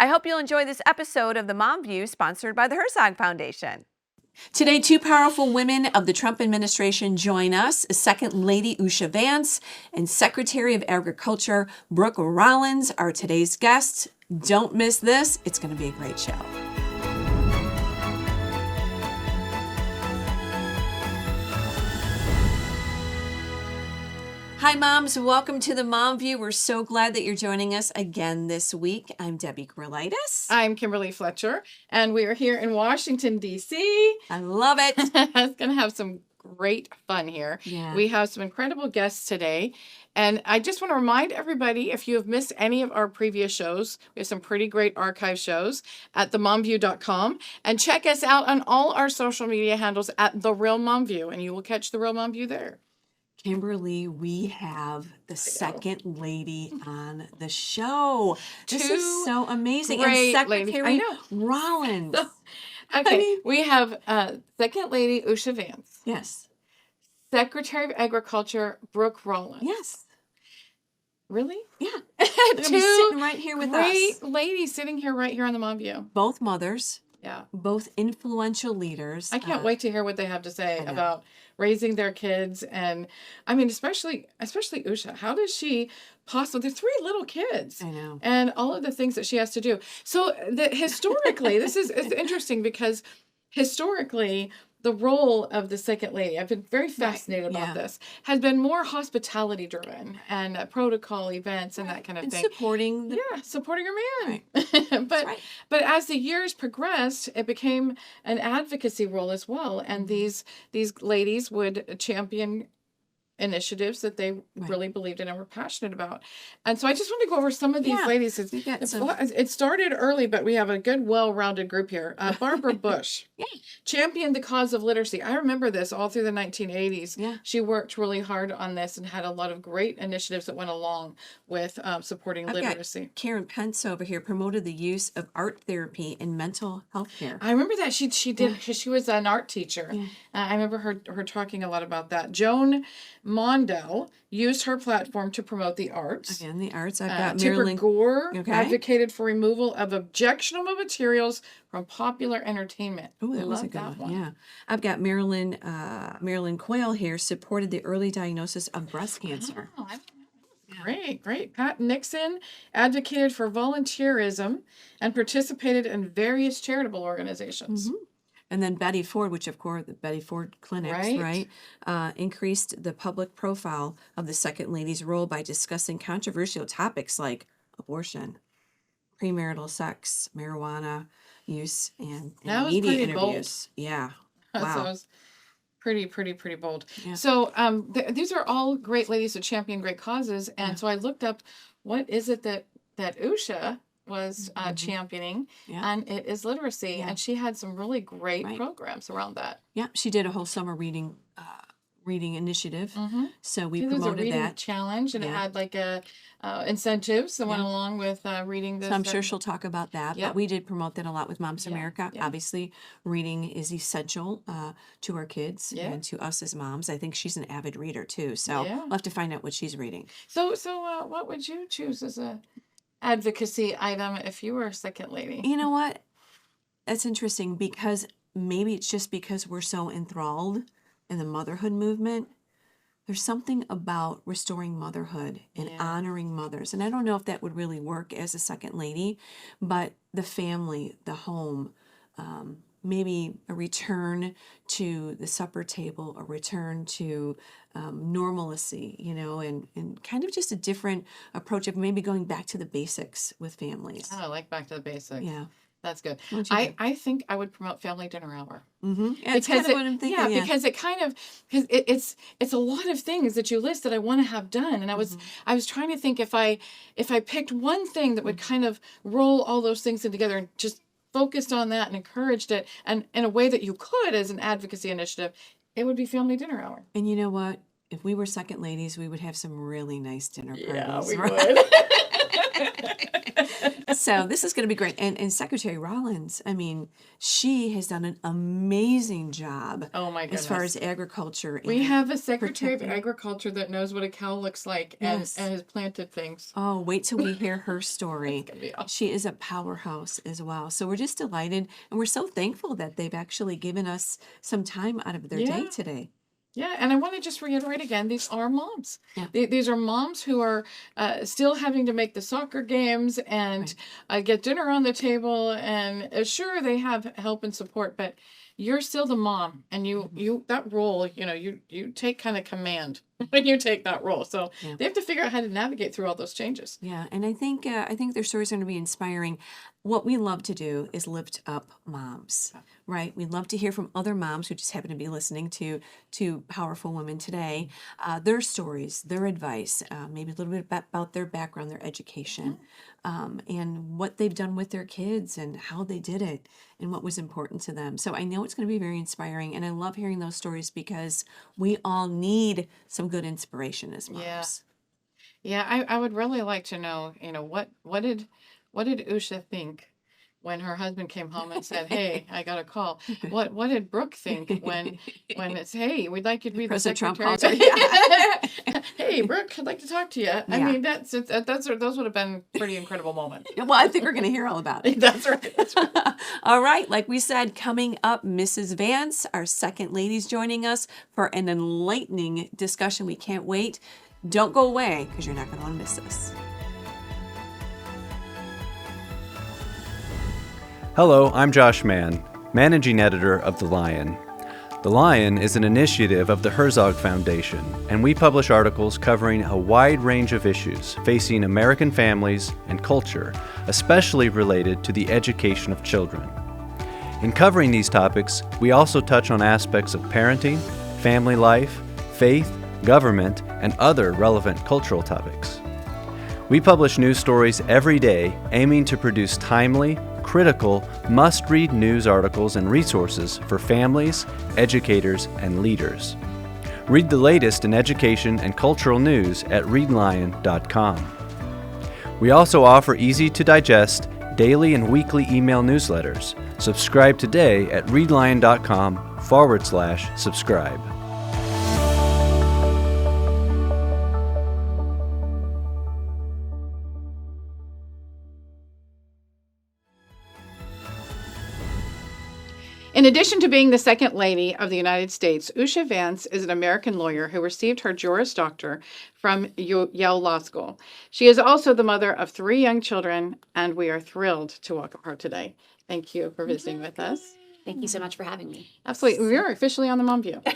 I hope you'll enjoy this episode of the Mom View sponsored by the Herzog Foundation. Today, two powerful women of the Trump administration join us, Second Lady Usha Vance and Secretary of Agriculture Brooke Rollins are today's guests. Don't miss this. It's going to be a great show. Hi, moms. Welcome to the Mom View. We're so glad that you're joining us again this week. I'm Debbie Grillitis. I'm Kimberly Fletcher, and we are here in Washington, D.C. I love it. It's going to have some great fun here. Yeah. We have some incredible guests today. And I just want to remind everybody, if you have missed any of our previous shows, we have some pretty great archive shows at themomview.com. And check us out on all our social media handles at The Real Mom View, and you will catch The Real Mom View there. Kimberly, we have the second lady on the show. This is so amazing. Great and ladies. Secretary I know. Rollins. Okay, we have Second Lady Usha Vance. Yes. Secretary of Agriculture Brooke Rollins. Yes. Really? Yeah. Two sitting right here with us. great ladies sitting here right here on the Mom View. Both mothers. Yeah. Both influential leaders. I can't wait to hear what they have to say about raising their kids. And I mean, especially Usha, how does she possibly, they're three little kids. I know. And all of the things that she has to do. So historically, this is it's interesting because historically, the role of the second lady, I've been very fascinated about this, has been more hospitality driven and protocol events and that kind of thing. Supporting the... Yeah, supporting her man. Right. But as the years progressed, it became an advocacy role as well. And these ladies would champion initiatives that they really believed in and were passionate about. And so I just want to go over some of these ladies. It started early, but we have a good, well-rounded group here. Barbara Bush championed the cause of literacy. I remember this all through the 1980s. Yeah. She worked really hard on this and had a lot of great initiatives that went along with supporting literacy. Got Karen Pence over here promoted the use of art therapy in mental health care. I remember that she did because she was an art teacher. Yeah. I remember her talking a lot about that. Joan Mondale used her platform to promote the arts. Again, the arts. I've got Tipper Marilyn Gore advocated for removal of objectionable materials from popular entertainment. Oh, that was a good one. Yeah. I've got Marilyn Quayle here supported the early diagnosis of breast cancer. Oh, Great. Pat Nixon advocated for volunteerism and participated in various charitable organizations. Mm-hmm. And then Betty Ford, which of course the Betty Ford clinics, increased the public profile of the second lady's role by discussing controversial topics like abortion, premarital sex, marijuana use, and media interviews. Bold. Yeah. Wow. So it was pretty bold. Yeah. So these are all great ladies who champion great causes. And so I looked up what is it that Usha was championing, and it is literacy. And she had some really great programs around that. Yeah, she did a whole summer reading initiative. Mm-hmm. So we promoted a reading that challenge, and it had like incentives that went along with reading this. So I'm sure she'll talk about that. Yep. But we did promote that a lot with Moms America. Yeah. Obviously, reading is essential to our kids and to us as moms. I think she's an avid reader too. So we'll have to find out what she's reading. So what would you choose as a advocacy item if you were a second lady? You know what? That's interesting because maybe it's just because we're so enthralled in the motherhood movement. There's something about restoring motherhood and honoring mothers. And I don't know if that would really work as a second lady, but the family, the home, maybe a return to the supper table, a return to normalcy, and kind of just a different approach of maybe going back to the basics with families. Oh, I like back to the basics. Yeah. That's good. I think I would promote family dinner hour. Mm-hmm. That's kind of what I'm thinking. Yeah, because it's a lot of things that you list that I want to have done, and I was trying to think if I picked one thing that would kind of roll all those things in together and just focused on that and encouraged it, and in a way that you could as an advocacy initiative, it would be family dinner hour. And you know what? If we were second ladies, we would have some really nice dinner parties. Yeah, we right? would. So this is going to be great. And Secretary Rollins, I mean, she has done an amazing job Oh my as far goodness. as agriculture. We and have a Secretary of protecting. Agriculture that knows what a cow looks like and Yes. has planted things. Oh, wait till we hear her It's story. gonna be awesome. She is a powerhouse as well. So we're just delighted, and we're so thankful that they've actually given us some time out of their day Yeah. today. Yeah, and I want to just reiterate again, these are moms. Yeah. These are moms who are still having to make the soccer games and get dinner on the table. And sure, they have help and support, but you're still the mom, and you that role, you take kind of command when you take that role. So Yeah. they have to figure out how to navigate through all those changes. Yeah, and I think their stories are going to be inspiring. What we love to do is lift up moms, right? We love to hear from other moms who just happen to be listening to Powerful Women today, their stories, their advice, maybe a little bit about their background, their education, and what they've done with their kids and how they did it and what was important to them. So I know it's going to be very inspiring, and I love hearing those stories because we all need some good inspiration as moms. Yeah. Yeah, I would really like to know, what did Usha think when her husband came home and said, "Hey, I got a call." What did Brooke think when it's, "Hey, we'd like you to be the President Trump secretary." calls Hey, Brooke, I'd like to talk to you. I Yeah. mean, those would have been pretty incredible moments. Well, I think we're going to hear all about it. That's right. That's right. All right, like we said, coming up, Mrs. Vance, our second lady's joining us for an enlightening discussion. We can't wait. Don't go away because you're not going to want to miss this. Hello, I'm Josh Mann, Managing Editor of The Lion. The Lion is an initiative of the Herzog Foundation, and we publish articles covering a wide range of issues facing American families and culture, especially related to the education of children. In covering these topics, we also touch on aspects of parenting, family life, faith, government, and other relevant cultural topics. We publish news stories every day aiming to produce timely, critical, must-read news articles and resources for families, educators, and leaders. Read the latest in education and cultural news at readlion.com. We also offer easy-to-digest daily and weekly email newsletters. Subscribe today at readlion.com/subscribe. In addition to being the second lady of the United States, Usha Vance is an American lawyer who received her Juris Doctor from Yale Law School. She is also the mother of 3 young children, and we are thrilled to welcome her today. Thank you for visiting with us. Thank you so much for having me. Absolutely. We are officially on the Mom View. We've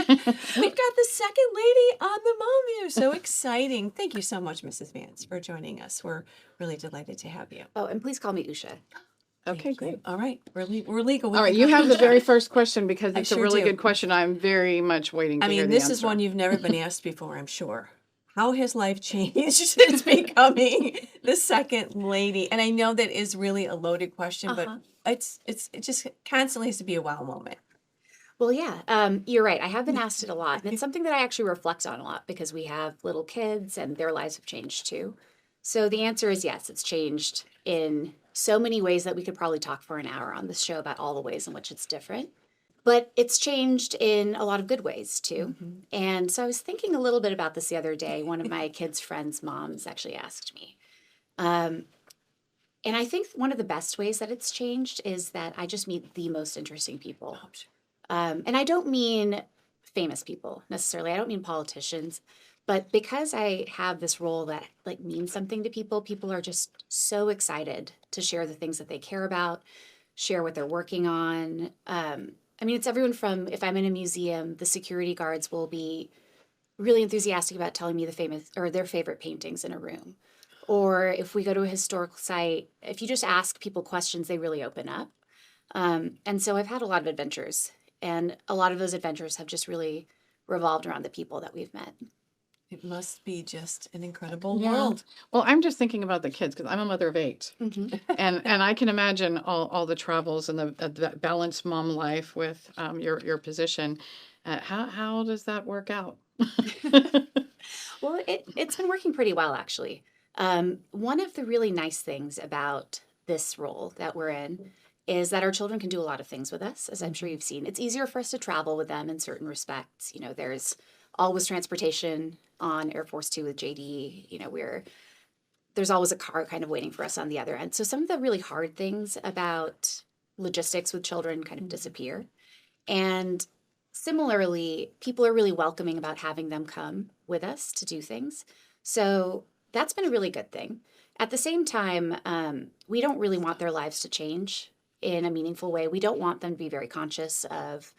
got the second lady on the Mom View. So exciting. Thank you so much, Mrs. Vance, for joining us. We're really delighted to have you. Oh, and please call me Usha. Okay, great. All right, we're legal. All right, you have the very first question because I it's sure a really do. good question. I'm very much waiting to I hear mean, the this answer. is one you've never been asked before, I'm sure. How has life changed since becoming the second lady? And I know that is really a loaded question, but it just constantly has to be a wow moment. Well, yeah, you're right. I have been asked it a lot. And it's something that I actually reflect on a lot because we have little kids and their lives have changed too. So the answer is yes, it's changed in so many ways that we could probably talk for an hour on this show about all the ways in which it's different. But it's changed in a lot of good ways too. And so I was thinking a little bit about this the other day. One of my kids' friends' moms actually asked me. And I think one of the best ways that it's changed is that I just meet the most interesting people. And I don't mean famous people necessarily. I don't mean politicians. But because I have this role that like means something to people, people are just so excited to share the things that they care about, share what they're working on. I mean, it's everyone from, if I'm in a museum, the security guards will be really enthusiastic about telling me the famous or their favorite paintings in a room. Or if we go to a historical site, if you just ask people questions, they really open up. And so I've had a lot of adventures, and a lot of those adventures have just really revolved around the people that we've met. It must be just an incredible Yeah. world. Well, I'm just thinking about the kids because I'm a mother of 8. And I can imagine all the travels and the balanced mom life with your position. How does that work out? Well, it's been working pretty well, actually. One of the really nice things about this role that we're in is that our children can do a lot of things with us, as I'm sure you've seen. It's easier for us to travel with them in certain respects. You know, there's always transportation on Air Force Two with JD. You know, there's always a car kind of waiting for us on the other end. So some of the really hard things about logistics with children kind of disappear. And similarly, people are really welcoming about having them come with us to do things. So that's been a really good thing. At the same time, we don't really want their lives to change in a meaningful way. We don't want them to be very conscious of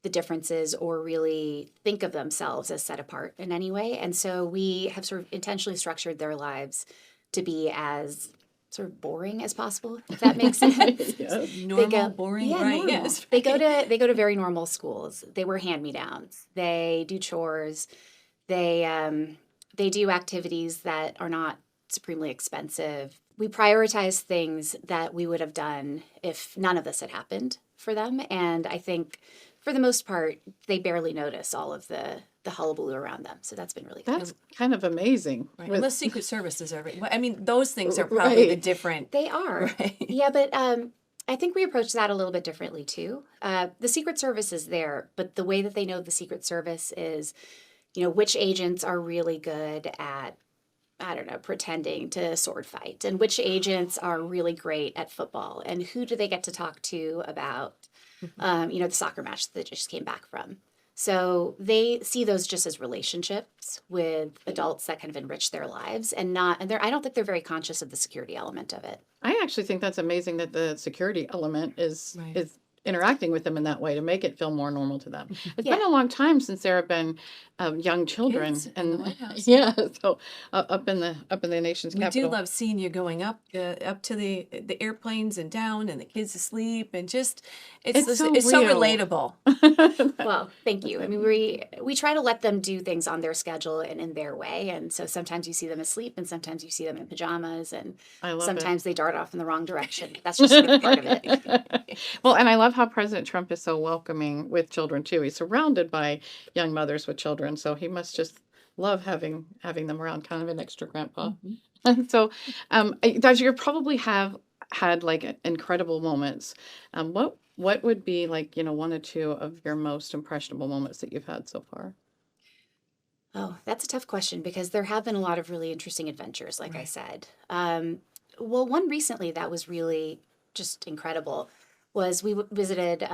the differences or really think of themselves as set apart in any way. And so we have sort of intentionally structured their lives to be as sort of boring as possible, if that makes sense. Normal, boring, yeah, right? normal. Yes. They go to very normal schools. They wear hand-me-downs. They do chores. They do activities that are not supremely expensive. We prioritize things that we would have done if none of this had happened for them. And I think for the most part, they barely notice all of the hullabaloo around them. So that's been really good. That's kind of amazing. Right. With- Unless Secret Service is already. Well, I mean, those things are probably the Right. different. They are. Right. Yeah, but I think we approach that a little bit differently too. The Secret Service is there, but the way that they know the Secret Service is, you know, which agents are really good at, I don't know, pretending to sword fight, and which agents are really great at football, and who do they get to talk to about, you know, the soccer match that they just came back from. So they see those just as relationships with adults that kind of enrich their lives, and I don't think they're very conscious of the security element of it. I actually think that's amazing that the security element is Right. is interacting with them in that way to make it feel more normal to them. It's Yeah. been a long time since there have been young children, Kids in the White House. yeah, so up in the nation's We capital. do love seeing you going up to the airplanes and down, and the kids asleep, and just It's so it's so real. relatable. Well, thank you. I mean, we try to let them do things on their schedule and in their way, and so sometimes you see them asleep, and sometimes you see them in pajamas, and I love sometimes they dart off in the wrong direction. That's just a good part of it. it. Well, and I love how President Trump is so welcoming with children too. He's surrounded by young mothers with children, so he must just love having them around, kind of an extra grandpa. So, Dad, you probably have had like incredible moments. What would be like, you know, one or two of your most impressionable moments that you've had so far? Oh, that's a tough question because there have been a lot of really interesting adventures, like I said. Well, one recently that was really just incredible was we visited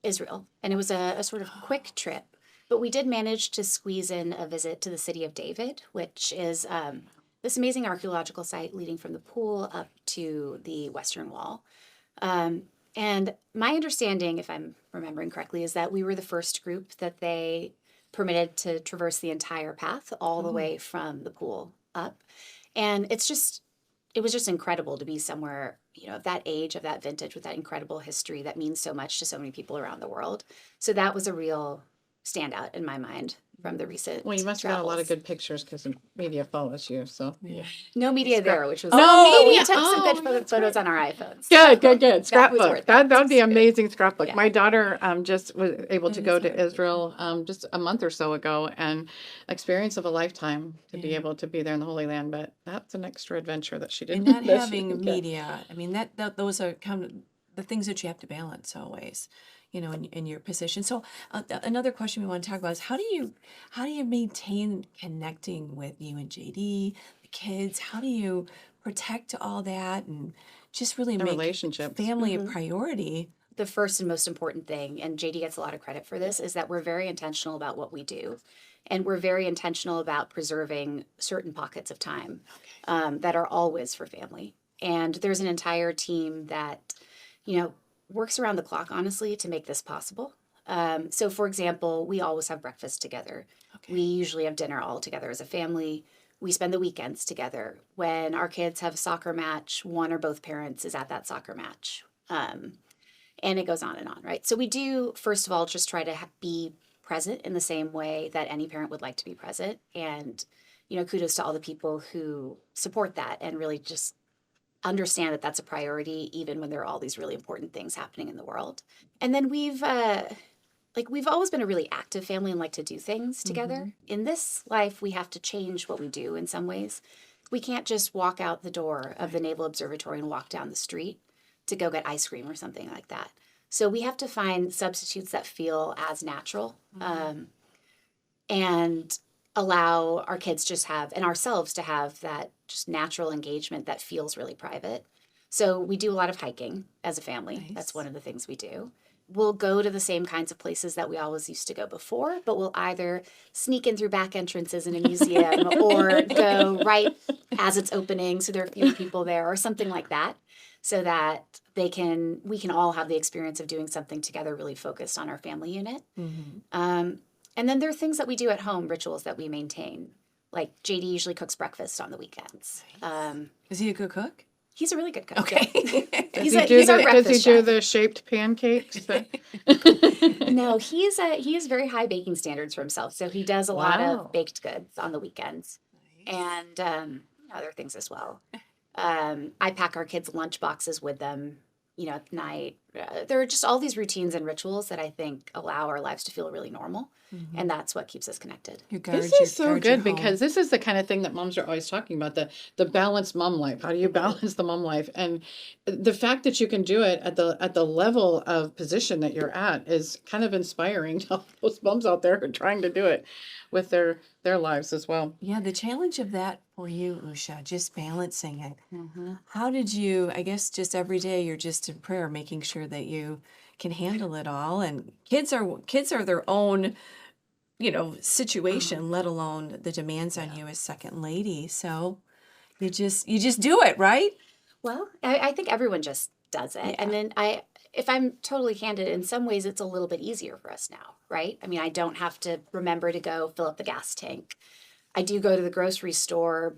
Israel, and it was a sort of quick trip, but we did manage to squeeze in a visit to the city of David, which is this amazing archaeological site leading from the pool up to the Western Wall. And my understanding, if I'm remembering correctly, is that we were the first group that they permitted to traverse the entire path all the way from the pool up. And it was just incredible to be somewhere, you know, of that age, of that vintage, with that incredible history that means so much to so many people around the world. So that was a real standout in my mind from the recent Well, you must have got a lot of travels. good pictures because the media follows you. So No media there, which was No but media. we took some good Oh, that's photos on our iPhones. good. That was Scrapbook. worth That it. would be amazing scrapbook. Yeah. My daughter just was able to That go is to wonderful. Israel just a month or so ago, and experience of a lifetime to be Yeah. able to be there in the Holy Land. But that's an extra adventure that she And didn't. not that she having didn't get. media, I mean, those are kind of the things that you have to balance always, you know, in your position. So another question we want to talk about is how do you maintain connecting with you and JD, the kids? How do you protect all that and just really The make relationships. family a priority? The first and most important thing, and JD gets a lot of credit for this, is that we're very intentional about what we do. And we're very intentional about preserving certain pockets of time that are always for family. And there's an entire team that, you know, works around the clock, honestly, to make this possible. So, for example, we always have breakfast together. We usually have dinner all together as a family. We spend the weekends together. When our kids have a soccer match, one or both parents is at that soccer match. And it goes on, right? So we do, first of all, just try to be present in the same way that any parent would like to be present. And, you know, kudos to all the people who support that and really just understand that that's a priority, even when there are all these really important things happening in the world. And then we've always been a really active family and like to do things together. In this life, we have to change what we do in some ways. we can't just walk out the door of the Naval Observatory and walk down the street to go get ice cream or something like that. So we have to find substitutes that feel as natural, and allow our kids just have, and ourselves to have that just natural engagement that feels really private. So we do a lot of hiking as a family. Nice. That's one of the things we do. We'll go to the same kinds of places that we always used to go before, but we'll either sneak in through back entrances in a museum or go right as it's opening so there are fewer people there or something like that, so that we can all have the experience of doing something together really focused on our family unit. And then there are things that we do at home, rituals that we maintain. Like JD usually cooks breakfast on the weekends. Is he a good cook? He's a really good cook. Okay. Yeah. Does He's our he breakfast do chef. the shaped pancakes? No, he has very high baking standards for himself. So he does a lot Wow. of baked goods on the weekends and other things as well. I pack our kids' lunch boxes with them, at night. There are just all these routines and rituals that I think allow our lives to feel really normal. And that's what keeps us connected. This is so good because this is the kind of thing that moms are always talking about, the balanced mom life. How do you balance the mom life? And the fact that you can do it at the level of position that you're at is kind of inspiring to all those moms out there who are trying to do it with their lives as well. Yeah, the challenge of that for you, Usha, just balancing it. How did you, I guess just every day you're just in prayer, making sure that you can handle it all. And kids are their own, situation, let alone the demands on you as second lady. So you just do it, right? Well, I think everyone just does it. And then if I'm totally candid, in some ways it's a little bit easier for us now, right? I mean, I don't have to remember to go fill up the gas tank. I do go to the grocery store,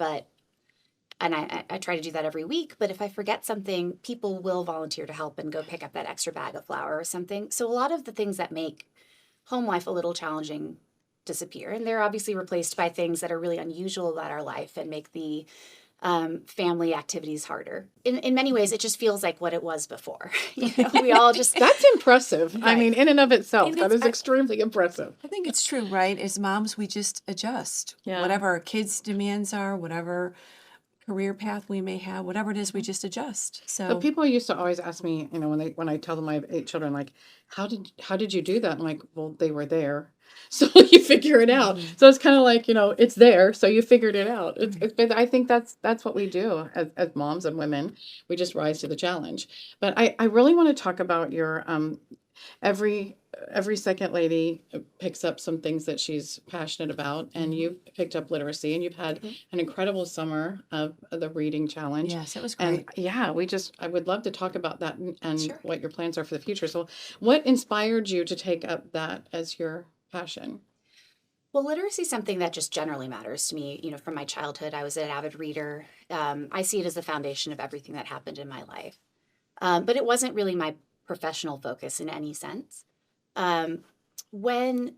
and I try to do that every week. But if I forget something, people will volunteer to help and go pick up that extra bag of flour or something. So a lot of the things that make home life a little challenging disappear. And they're obviously replaced by things that are really unusual about our life and make the family activities harder. In many ways, it just feels like what it was before. We all just... That's impressive. I mean, in and of itself, And that it's- is extremely impressive. I think it's true, right? As moms, we just adjust. Yeah. Whatever our kids' demands are, whatever career path we may have, whatever it is, we just adjust. So But people used to always ask me, when I tell them I have 8 children, like, how did you do that? I'm like, well, they were there. So you figure it out. So it's kind of like, it's there. So you figured it out. But I think that's what we do as moms and women. We just rise to the challenge. But I really want to talk about your, every second lady picks up some things that she's passionate about, and you picked up literacy, and you've had an incredible summer of the reading challenge. yes, it was And great. yeah, I would love to talk about that and Sure. what your plans are for the future. So what inspired you to take up that as your passion? Well, literacy is something that just generally matters to me. From my childhood, I was an avid reader. I see it as the foundation of everything that happened in my life. But it wasn't really my professional focus in any sense. When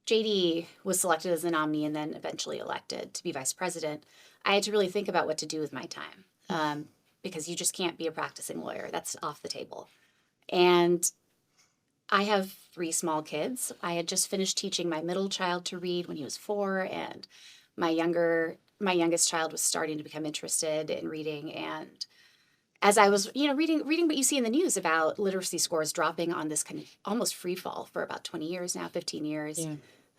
JD was selected as a nominee and then eventually elected to be vice president, I had to really think about what to do with my time, because you just can't be a practicing lawyer. That's off the table. And I have 3 small kids. I had just finished teaching my middle child to read when he was 4, and my youngest child was starting to become interested in reading. And as I was, reading what you see in the news about literacy scores dropping on this kind of almost free fall for about 20 years now, 15 years,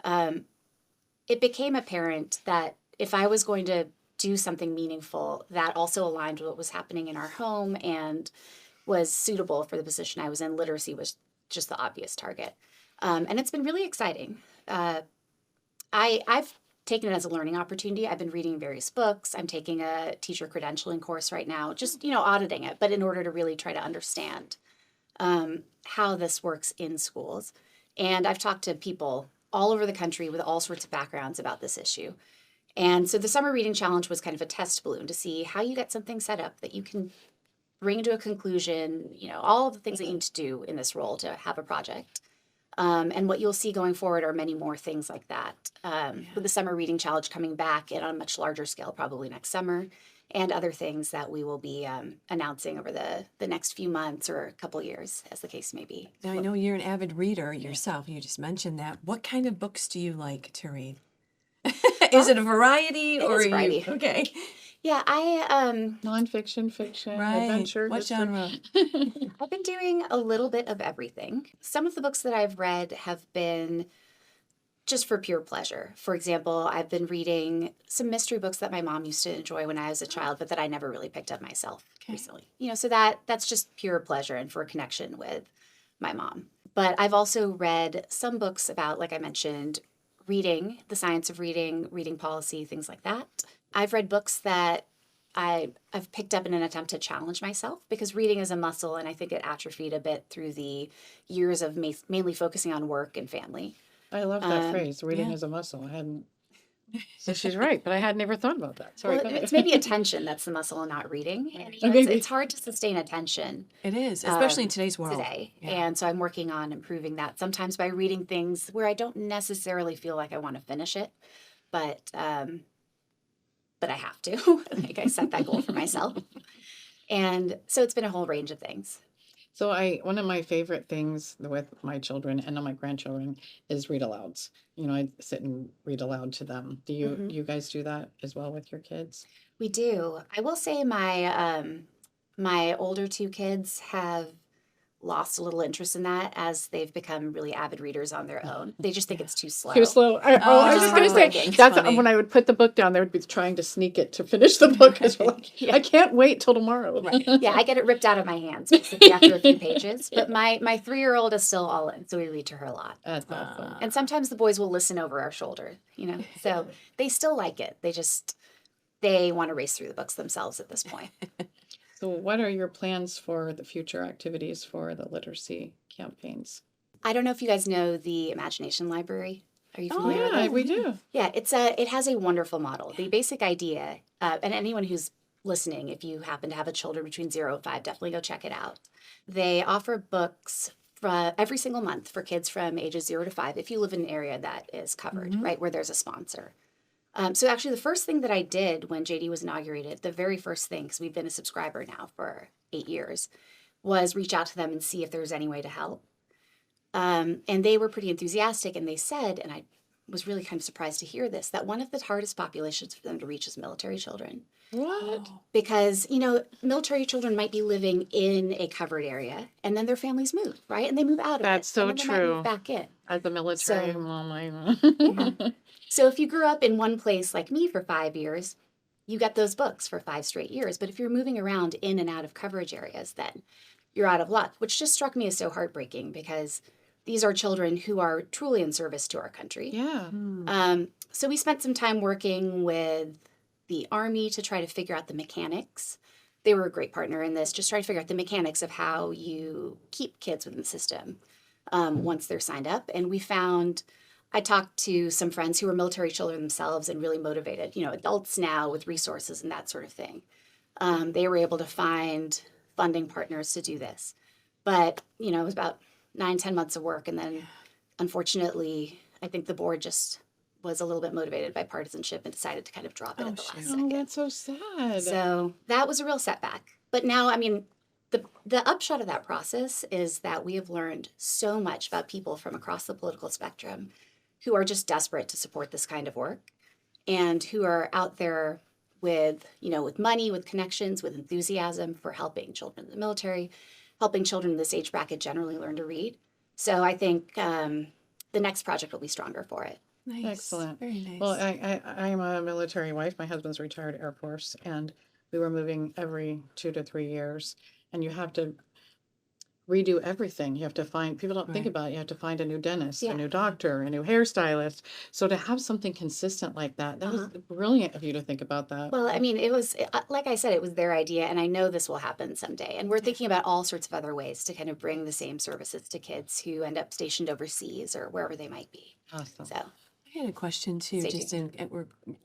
it became apparent that if I was going to do something meaningful that also aligned with what was happening in our home and was suitable for the position I was in, literacy was just the obvious target. And it's been really exciting. I've taken it as a learning opportunity. I've been reading various books. I'm taking a teacher credentialing course right now, just, auditing it, but in order to really try to understand how this works in schools. And I've talked to people all over the country with all sorts of backgrounds about this issue. And so the Summer Reading Challenge was kind of a test balloon to see how you get something set up that you can bring to a conclusion, all of the things that you need to do in this role to have a project. And what you'll see going forward are many more things like that. With the Summer Reading Challenge coming back and on a much larger scale, probably next summer, and other things that we will be announcing over the next few months or a couple years, as the case may be. Now, I know you're an avid reader yourself. You just mentioned that. What kind of books do you like to read? Is it a variety or is are variety. you okay? Yeah, Nonfiction, fiction, Right. adventure, What history? genre? I've been doing a little bit of everything. Some of the books that I've read have been just for pure pleasure. For example, I've been reading some mystery books that my mom used to enjoy when I was a child, but that I never really picked up myself recently. So that's just pure pleasure and for a connection with my mom. But I've also read some books about, like I mentioned, reading, the science of reading, reading policy, things like that. I've read books that I've picked up in an attempt to challenge myself because reading is a muscle, and I think it atrophied a bit through the years of mainly focusing on work and family. I love that phrase, reading Yeah. is a muscle. I hadn't. So she's right, but I had never thought about that. Sorry, Well, go ahead. it's maybe attention that's the muscle and not reading. And Maybe. it's hard to sustain attention It is, especially in today's world. today. Yeah. And so I'm working on improving that sometimes by reading things where I don't necessarily feel like I want to finish it, but I have to. Like I set that goal for myself. And so it's been a whole range of things. So one of my favorite things with my children and my grandchildren is read alouds. I sit and read aloud to them. Do you guys do that as well with your kids? We do. I will say my older two kids have lost a little interest in that as they've become really avid readers on their own. They just think it's too slow. Too slow. I was just going to say, heartbreaking. that's Funny. when I would put the book down, they would be trying to sneak it to finish the book. Because Yeah. I can't wait till tomorrow. Yeah, I get it ripped out of my hands basically after a few pages. But my 3-year-old is still all in, so we read to her a lot. That's awesome. And sometimes the boys will listen over our shoulder, So they still like it. They want to race through the books themselves at this point. So what are your plans for the future activities for the literacy campaigns? I don't know if you guys know the Imagination Library. Are you familiar with Yeah, that? we do. Yeah, it has a wonderful model. The basic idea, and anyone who's listening, if you happen to have a children between 0 and 5, definitely go check it out. They offer books every single month for kids from ages 0 to 5 if you live in an area that is covered, right, where there's a sponsor. So actually, the first thing that I did when JD was inaugurated, the very first thing, because we've been a subscriber now for 8 years, was reach out to them and see if there was any way to help. And they were pretty enthusiastic, and they said, and I was really kind of surprised to hear this, that one of the hardest populations for them to reach is military children. What? Because, military children might be living in a covered area, and then their families move, right? And they move out of That's it. so and then they might true. move back in. As the military So- mom, I know. So if you grew up in one place like me for 5 years, you get those books for 5 straight years. But if you're moving around in and out of coverage areas, then you're out of luck, which just struck me as so heartbreaking because these are children who are truly in service to our country. Yeah. So we spent some time working with the Army to try to figure out the mechanics. They were a great partner in this, just trying to figure out the mechanics of how you keep kids within the system once they're signed up. And I talked to some friends who were military children themselves and really motivated, adults now with resources and that sort of thing. They were able to find funding partners to do this. But, it was about 9-10 months of work. And then, unfortunately, I think the board just was a little bit motivated by partisanship and decided to kind of drop it at the last Oh, second. that's so sad. So that was a real setback. But now, the upshot of that process is that we have learned so much about people from across the political spectrum who are just desperate to support this kind of work and who are out there with money, with connections, with enthusiasm for helping children in the military, helping children in this age bracket generally learn to read. So I think the next project will be stronger for it. Nice. Excellent. Very nice. Well, I'm a military wife. My husband's retired Air Force, and we were moving every 2 to 3 years. And you have to redo everything. You have to people don't think Right. about it. You have to find a new dentist, Yeah. a new doctor, a new hairstylist. So to have something consistent like that was brilliant of you to think about that. Well, it was, like I said, it was their idea, and I know this will happen someday. And we're thinking about all sorts of other ways to kind of bring the same services to kids who end up stationed overseas or wherever they might be. Awesome. So, I had a question too, Stay just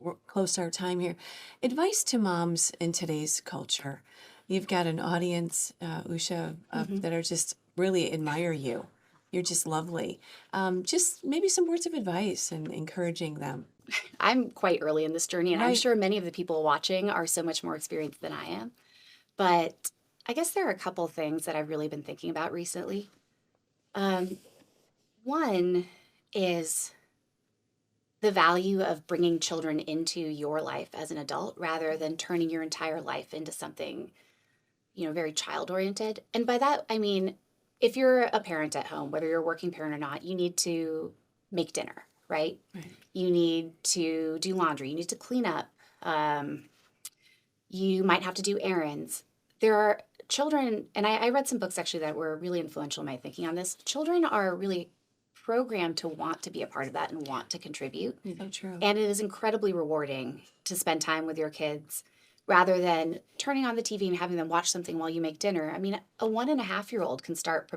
we're close to our time here. Advice to moms in today's culture. You've got an audience, Usha, that are just really admire you. You're just lovely. Just maybe some words of advice and encouraging them. I'm quite early in this journey, and I'm Right. sure many of the people watching are so much more experienced than I am. But I guess there are a couple things that I've really been thinking about recently. One is the value of bringing children into your life as an adult rather than turning your entire life into something, very child oriented. And by that, I mean, if you're a parent at home, whether you're a working parent or not, you need to make dinner, right? You need to do laundry. You need to clean up. You might have to do errands. There are children, and I read some books actually that were really influential in my thinking on this. Children are really programmed to want to be a part of that and want to contribute. So true. And it is incredibly rewarding to spend time with your kids rather than turning on the TV and having them watch something while you make dinner. I mean, a 1.5-year-old can start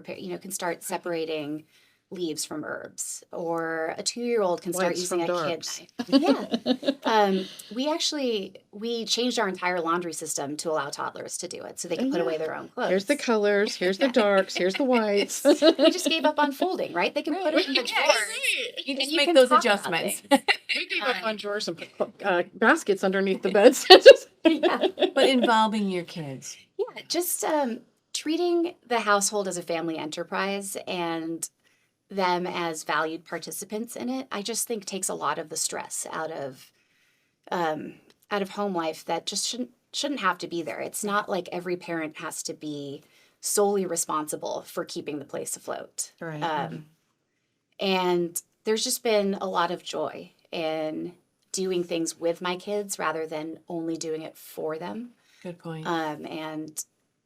separating leaves from herbs, or a 2-year-old can start Whites using from a kid darks. knife. Yeah. We changed our entire laundry system to allow toddlers to do it so they can put away their own clothes. Here's the colors, here's the darks, here's the whites. We just gave up on folding, right? They can put it in the drawer. You just and you make can those talk about adjustments. things. We gave up on drawers and put baskets underneath the beds. Yeah. But involving your kids. Yeah, just treating the household as a family enterprise and them as valued participants in it, I just think takes a lot of the stress out of home life that just shouldn't have to be there. It's not like every parent has to be solely responsible for keeping the place afloat. Right. And there's just been a lot of joy in doing things with my kids rather than only doing it for them. Good point. And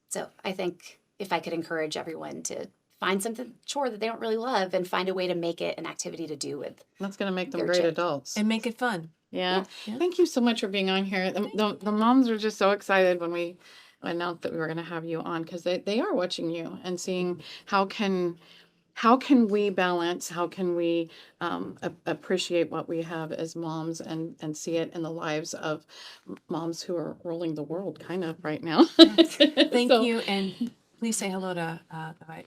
so I think if I could encourage everyone to find something chore that they don't really love and find a way to make it an activity to do with. That's going to make them Your great chick. adults. And make it fun. Yeah. Yeah. Thank you so much for being on here. The moms were just so excited when we announced that we were going to have you on, because they are watching you and seeing how can we balance, how can we appreciate what we have as moms and see it in the lives of moms who are ruling the world kind of right now. Thank So- you. And please say hello to the Vice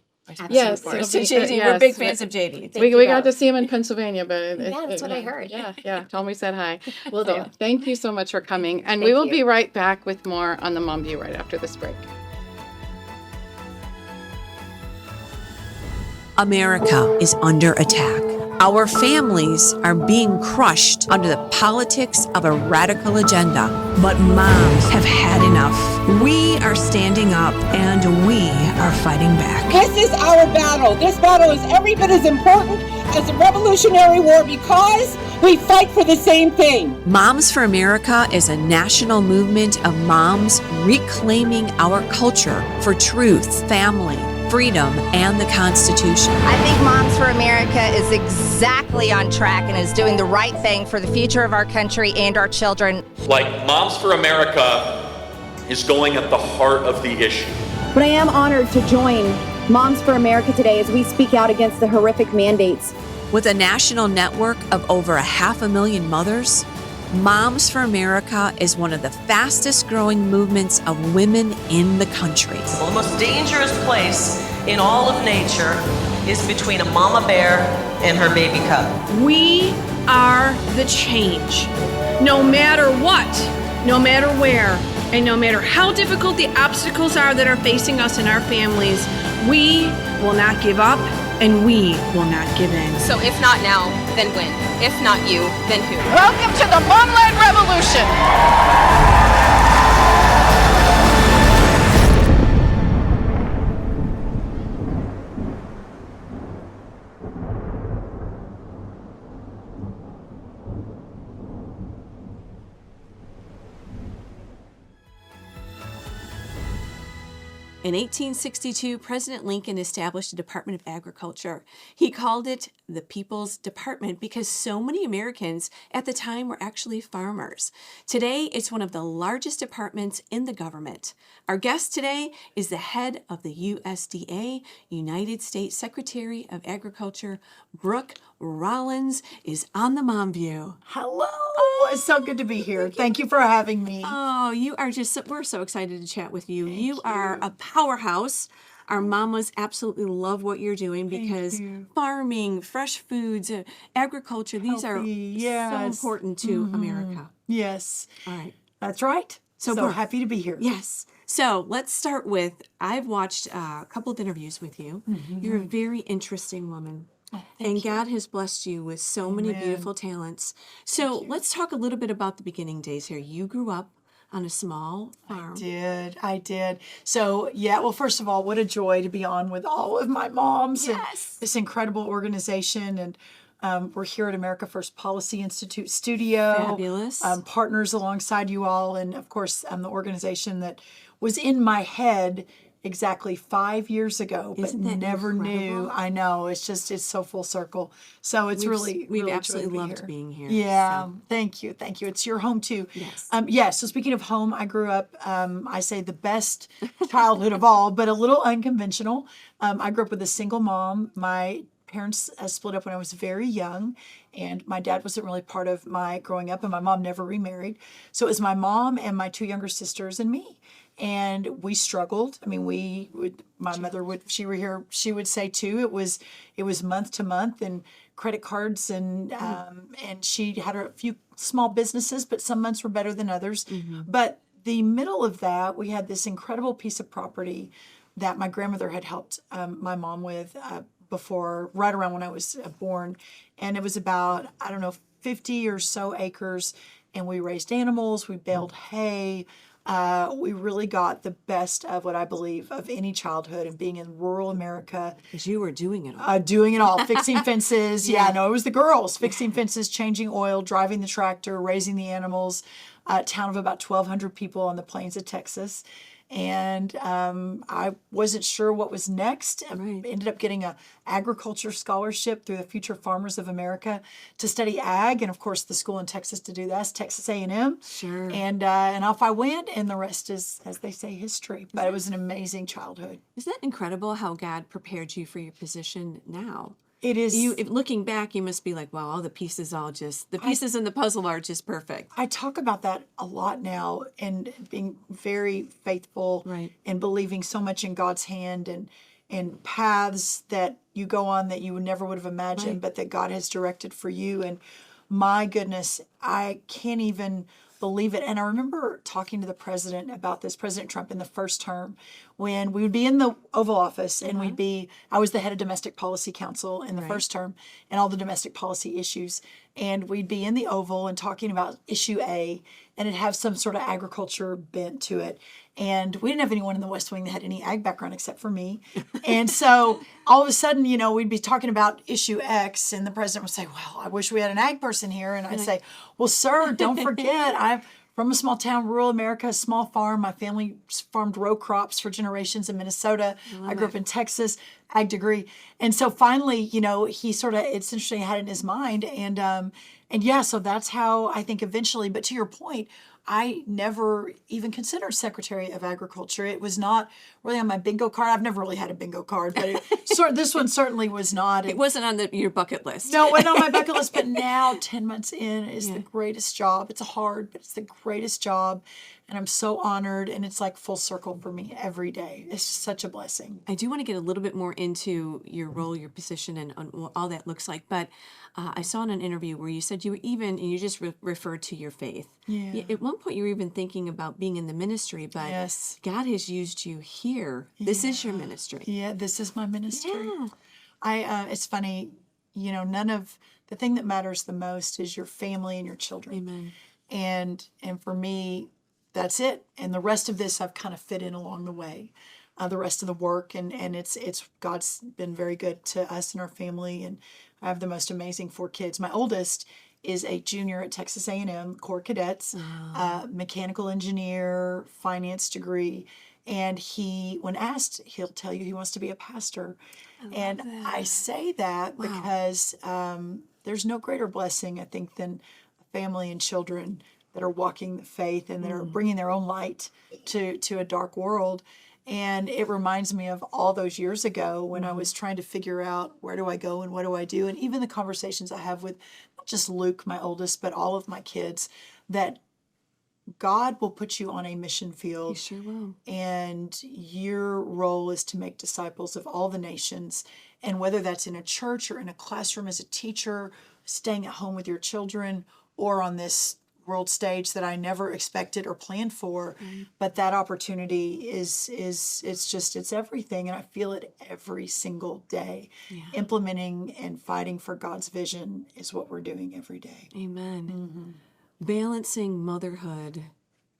Yes, President for us. it'll be- JD, yes. we're big fans of JD. Thank you We got to both. see him in Pennsylvania, but Yeah, that's what I heard. Yeah. Tell him we said hi. Will So do. thank you so much for coming, and we Thank will you. be right back with more on the Mom View right after this break. America is under attack. Our families are being crushed under the politics of a radical agenda. But moms have had enough. We are standing up and we are fighting back. This is our battle. This battle is every bit as important as the Revolutionary War because we fight for the same thing. Moms for America is a national movement of moms reclaiming our culture for truth, family, freedom, and the Constitution. I think Moms for America is exactly on track and is doing the right thing for the future of our country and our children. Like Moms for America is going at the heart of the issue. But I am honored to join Moms for America today as we speak out against the horrific mandates. With a national network of over 500,000 mothers, Moms for America is one of the fastest growing movements of women in the country. The most dangerous place in all of nature is between a mama bear and her baby cub. We are the change. No matter what, no matter where, and no matter how difficult the obstacles are that are facing us and our families, we will not give up and we will not give in. So if not now, then when? If not you, then who? Welcome to the Momland Revolution. In 1862, President Lincoln established a Department of Agriculture. He called it the People's Department because so many Americans at the time were actually farmers. Today, it's one of the largest departments in the government. Our guest today is the head of the USDA, United States Secretary of Agriculture, Brooke Rollins, is on the Mom View. Hello. It's so good to be here. Thank you for having me. Oh, you are we're so excited to chat with you. You are a powerhouse. Our mamas absolutely love what you're doing because farming, fresh foods, agriculture, these are so important to America. Yes. All right. That's right. So Brooke, happy to be here. Yes. So let's start with, I've watched a couple of interviews with you. You're a very interesting woman. And God has blessed you with so many beautiful talents. So let's talk a little bit about the beginning days here. You grew up on a small farm. I did. So, yeah, well, first of all, what a joy to be on with all of my moms and this incredible organization. And we're here at America First Policy Institute Studio. Fabulous. Partners alongside you all. And of course, the organization that was in my head exactly 5 years ago, but never knew. I know. It's so full circle. So it's we've really absolutely joy to be loved here. being here. Yeah. So. Thank you. It's your home too. Yes. So speaking of home, I grew up, I say the best childhood of all, but a little unconventional. I grew up with a single mom. My parents split up when I was very young, and my dad wasn't really part of my growing up, and my mom never remarried. So it was my mom and my two younger sisters and me. And we struggled. I mean, my mother would, if she were here, she would say too, it was month to month and credit cards and she had a few small businesses, but some months were better than others. But the middle of that, we had this incredible piece of property that my grandmother had helped my mom with before, right around when I was born. And it was about, 50 or so acres. And we raised animals, we baled hay. We really got the best of what I believe of any childhood and being in rural America. Because you were doing it all. Doing it all, fixing fences. It was the girls, fixing fences, changing oil, driving the tractor, raising the animals. A town of about 1,200 people on the plains of Texas. And I wasn't sure what was next. I ended up getting an agriculture scholarship through the Future Farmers of America to study ag, and of course the school in Texas to do that's Texas A&M. Sure. And off I went, and the rest is, as they say, history. But it was an amazing childhood. Isn't that incredible how God prepared you for your position now? It is. Looking back, you must be like, wow, all the pieces in the puzzle are just perfect. I talk about that a lot now, and being very faithful and believing so much in God's hand and paths that you go on that you never would have imagined, but that God has directed for you. And my goodness, I can't even believe it. And I remember talking to the president about this, President Trump, in the first term, when we would be in the Oval Office and I was the head of Domestic Policy Council in the first term and all the domestic policy issues. And we'd be in the Oval and talking about issue A, and it'd have some sort of agriculture bent to it. And we didn't have anyone in the West Wing that had any ag background except for me. And so all of a sudden, we'd be talking about issue X, and the president would say, well, I wish we had an ag person here. And I'd say, well, sir, don't forget, I'm from a small town, rural America, a small farm. My family farmed row crops for generations in Minnesota. I grew up in Texas, ag degree. And so finally, he sort of, it's interesting, had it in his mind. And so that's how I think eventually, but to your point, I never even considered Secretary of Agriculture. It was not really on my bingo card. I've never really had a bingo card, but this one certainly was not. It wasn't on your bucket list. No, it wasn't on my bucket list, but now 10 months in is the greatest job. It's hard, but it's the greatest job. And I'm so honored, and it's like full circle for me every day. It's just such a blessing. I do want to get a little bit more into your role, your position, and what all that looks like. But I saw in an interview where you said you were even, and you just referred to your faith. Yeah. At one point, you were even thinking about being in the ministry, but God has used you here. This is your ministry. Yeah, this is my ministry. Yeah. It's funny, none of the thing that matters the most is your family and your children. Amen. And for me, that's it. And the rest of this I've kind of fit in along the way. The rest of the work, and it's God's been very good to us and our family, and I have the most amazing 4 kids. My oldest is a junior at Texas A&M Corps Cadets, mechanical engineer, finance degree, and when asked, he'll tell you he wants to be a pastor. And I say that because there's no greater blessing, I think, than a family and children that are walking the faith and that are bringing their own light to a dark world. And it reminds me of all those years ago when I was trying to figure out where do I go and what do I do. And even the conversations I have with not just Luke, my oldest, but all of my kids, that God will put you on a mission field. He sure will. And your role is to make disciples of all the nations. And whether that's in a church or in a classroom as a teacher, staying at home with your children, or on this world stage that I never expected or planned for. But that opportunity it's everything. And I feel it every single day. Implementing and fighting for God's vision is what we're doing every day. Amen. Balancing motherhood,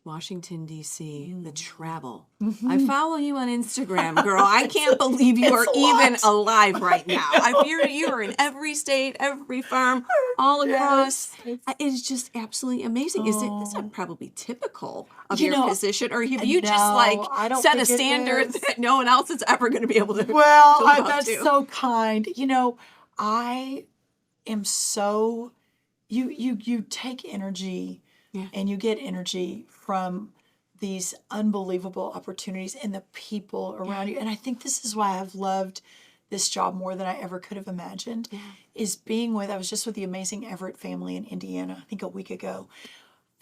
Washington, D.C., the travel. I follow you on Instagram, girl. I can't believe you are even alive right now. You are in every state, every farm, all across. It's just absolutely amazing. Is that probably typical of your position? Or have you just I don't set a think it standard is. that no one else is ever going to be able to Well, live up that's to? so kind. I am so you take energy and you get energy from these unbelievable opportunities and the people around you. And I think this is why I've loved this job more than I ever could have imagined, is being I was just with the amazing Everett family in Indiana, I think a week ago.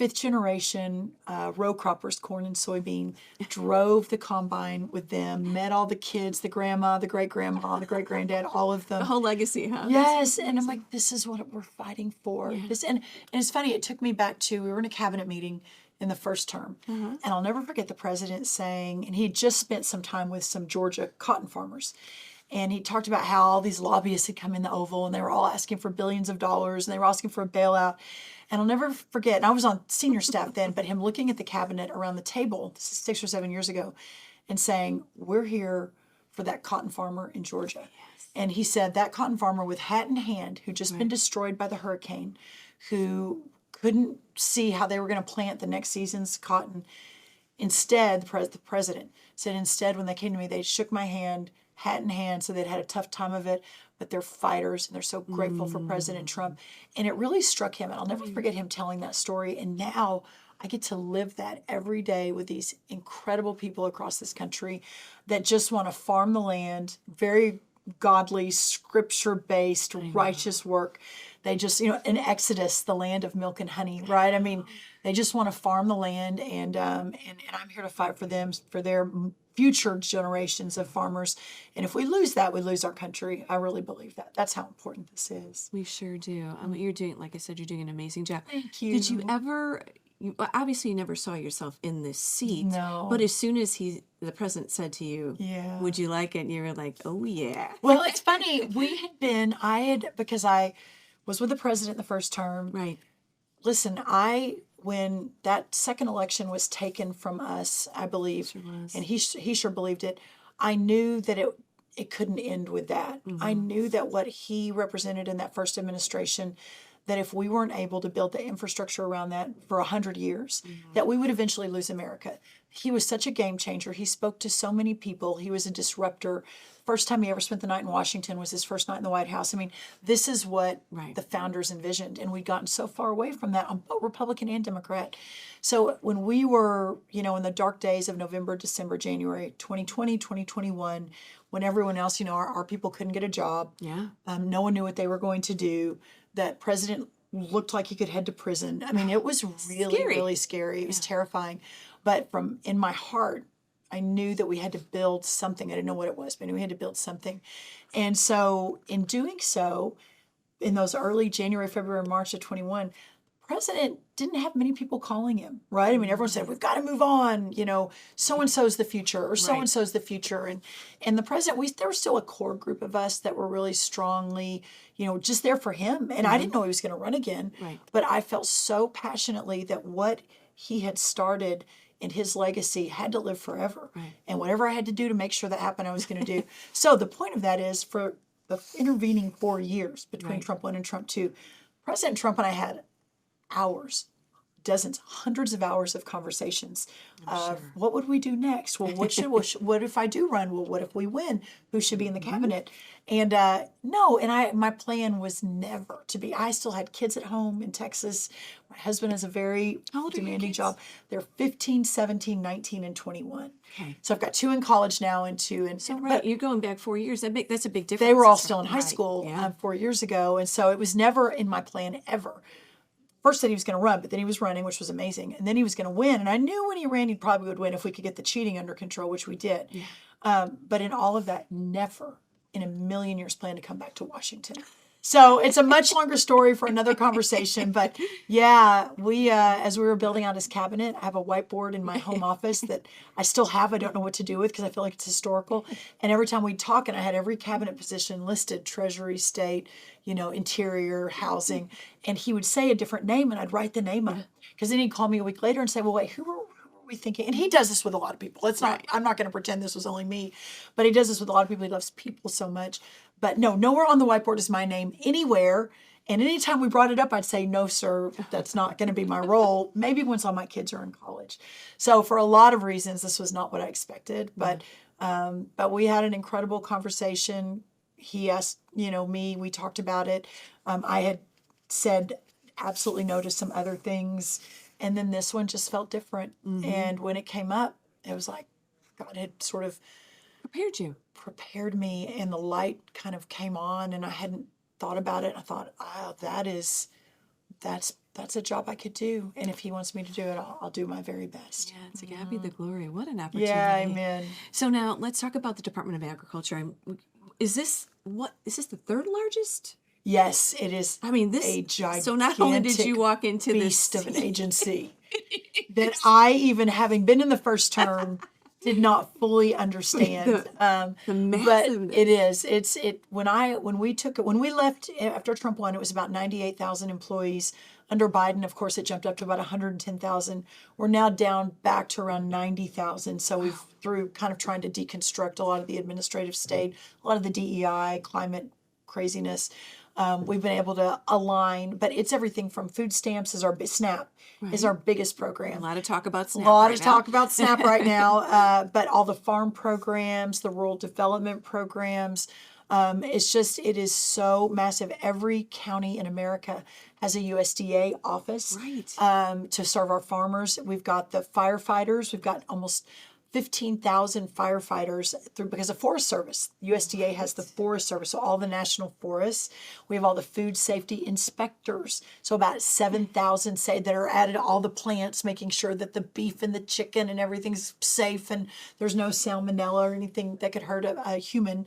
5th generation row croppers, corn and soybean, drove the combine with them, met all the kids, the grandma, the great-grandma, the great-granddad, all of them. The whole legacy, huh? Yes, and I'm like, this is what we're fighting for. And it's funny, it took me back to, we were in a cabinet meeting in the first term, and I'll never forget the president saying, and he had just spent some time with some Georgia cotton farmers, and he talked about how all these lobbyists had come in the Oval, and they were all asking for billions of dollars, and they were asking for a bailout. And I'll never forget, and I was on senior staff then, but him looking at the cabinet around the table, this is 6 or 7 years ago, and saying, we're here for that cotton farmer in Georgia. And he said that cotton farmer with hat in hand, who'd just been destroyed by the hurricane, who couldn't see how they were going to plant the next season's cotton. Instead, the president said, when they came to me, they shook my hand, hat in hand, so they'd had a tough time of it, but they're fighters and they're so grateful for President Trump. And it really struck him. And I'll never forget him telling that story. And now I get to live that every day with these incredible people across this country that just want to farm the land, very godly, scripture-based, righteous work. They just, in Exodus, the land of milk and honey, right? I mean, they just want to farm the land, and I'm here to fight for them, for their future generations of farmers. And if we lose that, we lose our country. I really believe that. That's how important this is. We sure do. You're doing, like I said, you're doing an amazing job. Thank you. Did you ever? Obviously, you never saw yourself in this seat. No. But as soon as the president said to you, "Would you like it?" and you were like, "Oh yeah." Well, it's funny. Because I was with the president the first term. Right. Listen, when that second election was taken from us, I believe, and he sure believed it, I knew that it couldn't end with that. I knew that what he represented in that first administration, that if we weren't able to build the infrastructure around that for 100 years, that we would eventually lose America. He was such a game changer. He spoke to so many people. He was a disruptor. First time he ever spent the night in Washington was his first night in the White House. I mean, this is what the founders envisioned, and we'd gotten so far away from that on both Republican and Democrat. So when we were, in the dark days of November, December, January, 2020, 2021, when everyone else, our people couldn't get a job, no one knew what they were going to do, that president looked like he could head to prison. I mean, it was really, really scary. It was terrifying. But in my heart, I knew that we had to build something. I didn't know what it was, but I knew we had to build something. And so in doing so, in those early January, February, March of 21, the president didn't have many people calling him, right? I mean, everyone said, we've got to move on, so-and-so's the future, or so-and-so's the future. And the president, there was still a core group of us that were really strongly, just there for him. And I didn't know he was going to run again, but I felt so passionately that what he had started and his legacy had to live forever. And whatever I had to do to make sure that happened, I was going to do. So the point of that is, for the intervening 4 years between Trump 1 and Trump 2, President Trump and I had hours, dozens, hundreds of hours of conversations of what would we do next? Well, what if I do run? Well, what if we win? Who should be in the cabinet? And my plan was never to be. I still had kids at home in Texas. My husband has a very demanding job. They're 15, 17, 19, and 21. Okay. So I've got 2 in college now and 2 in. So you're going back 4 years. That's a big difference. They were all still in high school 4 years ago, and so it was never in my plan ever. First said he was going to run, but then he was running, which was amazing. And then he was going to win. And I knew when he ran, he probably would win if we could get the cheating under control, which we did. But in all of that, never in a million years plan to come back to Washington. So it's a much longer story for another conversation. But yeah, we as we were building out his cabinet, I have a whiteboard in my home office that I still have. I don't know what to do with because I feel like it's historical. And every time we talk, and I had every cabinet position listed: Treasury, State, Interior, Housing. And he would say a different name, and I'd write the name up. Because then he'd call me a week later and say, well, wait, who were we thinking? And he does this with a lot of people. I'm not going to pretend this was only me, but he does this with a lot of people. He loves people so much. But no, nowhere on the whiteboard is my name anywhere. And anytime we brought it up, I'd say, no, sir, that's not going to be my role. Maybe once all my kids are in college. So for a lot of reasons, this was not what I expected. But we had an incredible conversation. He asked, me, we talked about it. I had said absolutely no to some other things. And then this one just felt different. And when it came up, it was like God had sort of prepared me, and the light kind of came on, and I hadn't thought about it. I thought, oh, that's a job I could do. And if he wants me to do it, I'll do my very best. Yeah, to God be the glory. What an opportunity. Yeah, amen. So now let's talk about the Department of Agriculture. Is this the third largest? Yes, it is. I mean, this. A gigantic So not only did you walk into beast of an agency that I, even having been in the first term, did not fully understand. The but it is. When we left after Trump won, it was about 98,000 employees. Under Biden, of course, it jumped up to about 110,000. We're now down back to around 90,000. So we've, through kind of trying to deconstruct a lot of the administrative state, a lot of the DEI, climate craziness, we've been able to align. But it's everything from food stamps is our SNAP is our biggest program. A lot of talk about SNAP. About SNAP right now. But all the farm programs, the rural development programs. It is so massive. Every county in America has a USDA office to serve our farmers. We've got the firefighters. We've got almost 15,000 firefighters because of Forest Service. USDA has the Forest Service, so all the national forests. We have all the food safety inspectors. So about 7,000 that are added to all the plants, making sure that the beef and the chicken and everything's safe and there's no salmonella or anything that could hurt a human.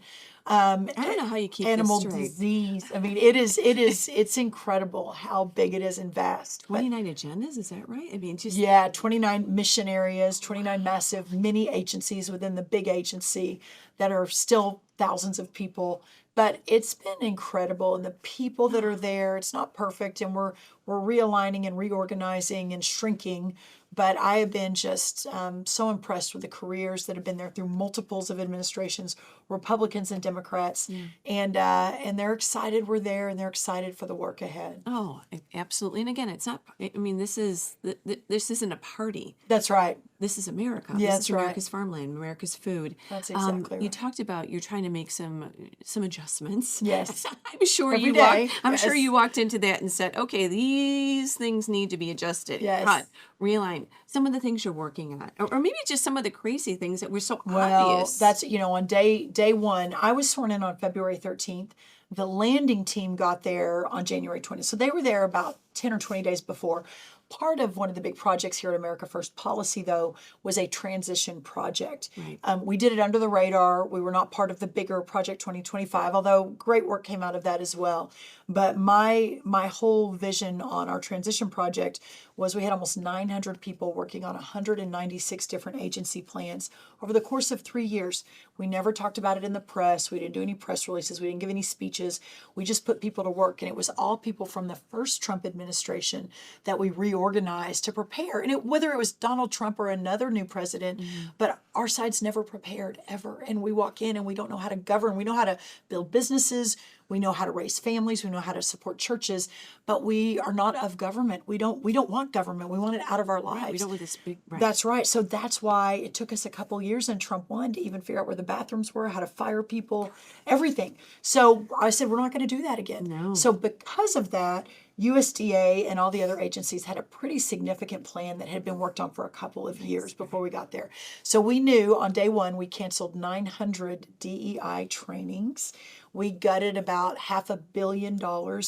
I don't know how you keep animal this straight. Disease. I mean, it's incredible how big it is and vast. 29 agendas, is that right? I mean, 29 mission areas, 29 massive mini agencies within the big agency that are still thousands of people. But it's been incredible, and the people that are there, it's not perfect, and we're realigning and reorganizing and shrinking. But I have been just so impressed with the careers that have been there through multiples of administrations, Republicans and Democrats, and they're excited we're there, and they're excited for the work ahead. Oh, absolutely! And again, it's not. I mean, this isn't a party. That's right. This is America. Yeah, this that's is America's farmland, America's food. That's exactly right. You talked about you're trying to make some adjustments. Yes, I'm sure Every you day. sure you walked into that and said, okay, these things need to be adjusted. Yes. Cut, realign. Some of the things you're working on, or maybe just some of the crazy things that were so obvious. That's on day one. I was sworn in on February 13th. The landing team got there on January 20th. So they were there about 10 or 20 days before. Part of one of the big projects here at America First Policy, though, was a transition project. Right. We did it under the radar. We were not part of the bigger Project 2025, although great work came out of that as well. But my whole vision on our transition project was we had almost 900 people working on 196 different agency plans over the course of 3 years. We never talked about it in the press. We didn't do any press releases. We didn't give any speeches. We just put people to work. And it was all people from the first Trump administration that we reorganized to prepare. And whether it was Donald Trump or another new president, but our side's never prepared, ever. And we walk in and we don't know how to govern. We know how to build businesses. We know how to raise families. We know how to support churches, but we are not of government. We don't want government. We want it out of our lives. Right, we don't want this big. Right. That's right. So that's why it took us a couple years in Trump 1 to even figure out where the bathrooms were, how to fire people, everything. So I said, we're not going to do that again. No. So because of that, USDA and all the other agencies had a pretty significant plan that had been worked on for a couple of years before we got there. So we knew on day one, we canceled 900 DEI trainings. We gutted about $500 million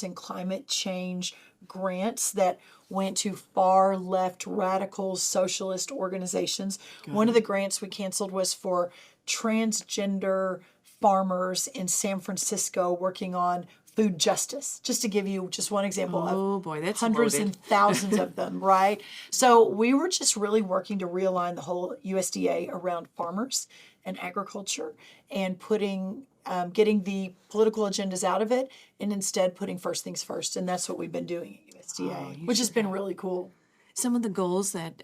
in climate change grants that went to far left radical socialist organizations. One of the grants we canceled was for transgender farmers in San Francisco working on food justice, just to give you just one example Oh boy, that's hundreds loaded. and thousands of them, right? So we were just really working to realign the whole USDA around farmers and agriculture and getting the political agendas out of it and instead putting first things first. And that's what we've been doing at USDA, which has been really cool. Some of the goals that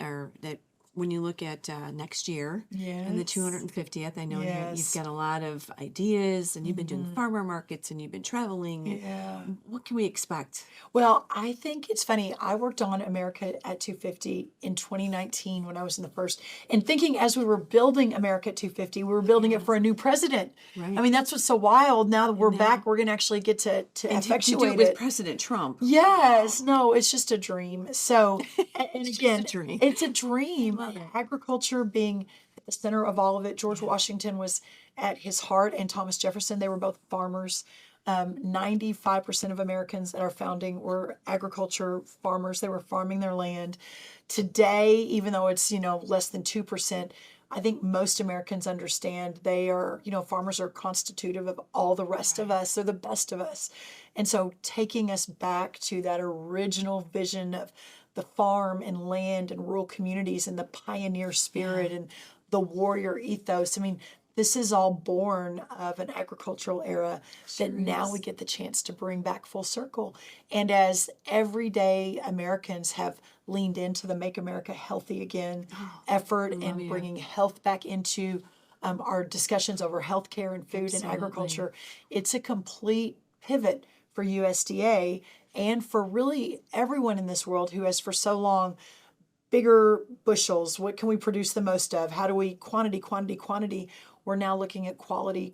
when you look at next year and the Yes. 250th, I know Yes. you've got a lot of ideas and you've been doing farmer markets and you've been traveling. Yeah. What can we expect? Well, I think it's funny. I worked on America at 250 in 2019 when I was in the first. And thinking as we were building America at 250, we were building it for a new president. Right. I mean, that's what's so wild. Now that we're back, we're going to actually get to And to effectuate do it with it. President Trump. Yes, no, it's just a dream. So, and again, a dream. it's a dream. Agriculture being at the center of all of it. George Washington was at his heart, and Thomas Jefferson. They were both farmers. 95% of Americans at our founding were agriculture farmers. They were farming their land. Today, even though it's, less than 2%, I think most Americans understand they are, farmers are constitutive of all the rest of us. They're the best of us. And so taking us back to that original vision of the farm and land and rural communities and the pioneer spirit and the warrior ethos. I mean, this is all born of an agricultural era that now we get the chance to bring back full circle. And as everyday Americans have leaned into the Make America Healthy Again effort and bringing health back into our discussions over healthcare and food and agriculture, it's a complete pivot for USDA and for really everyone in this world who has for so long bigger bushels. What can we produce the most of? How do we quantity? We're now looking at quality.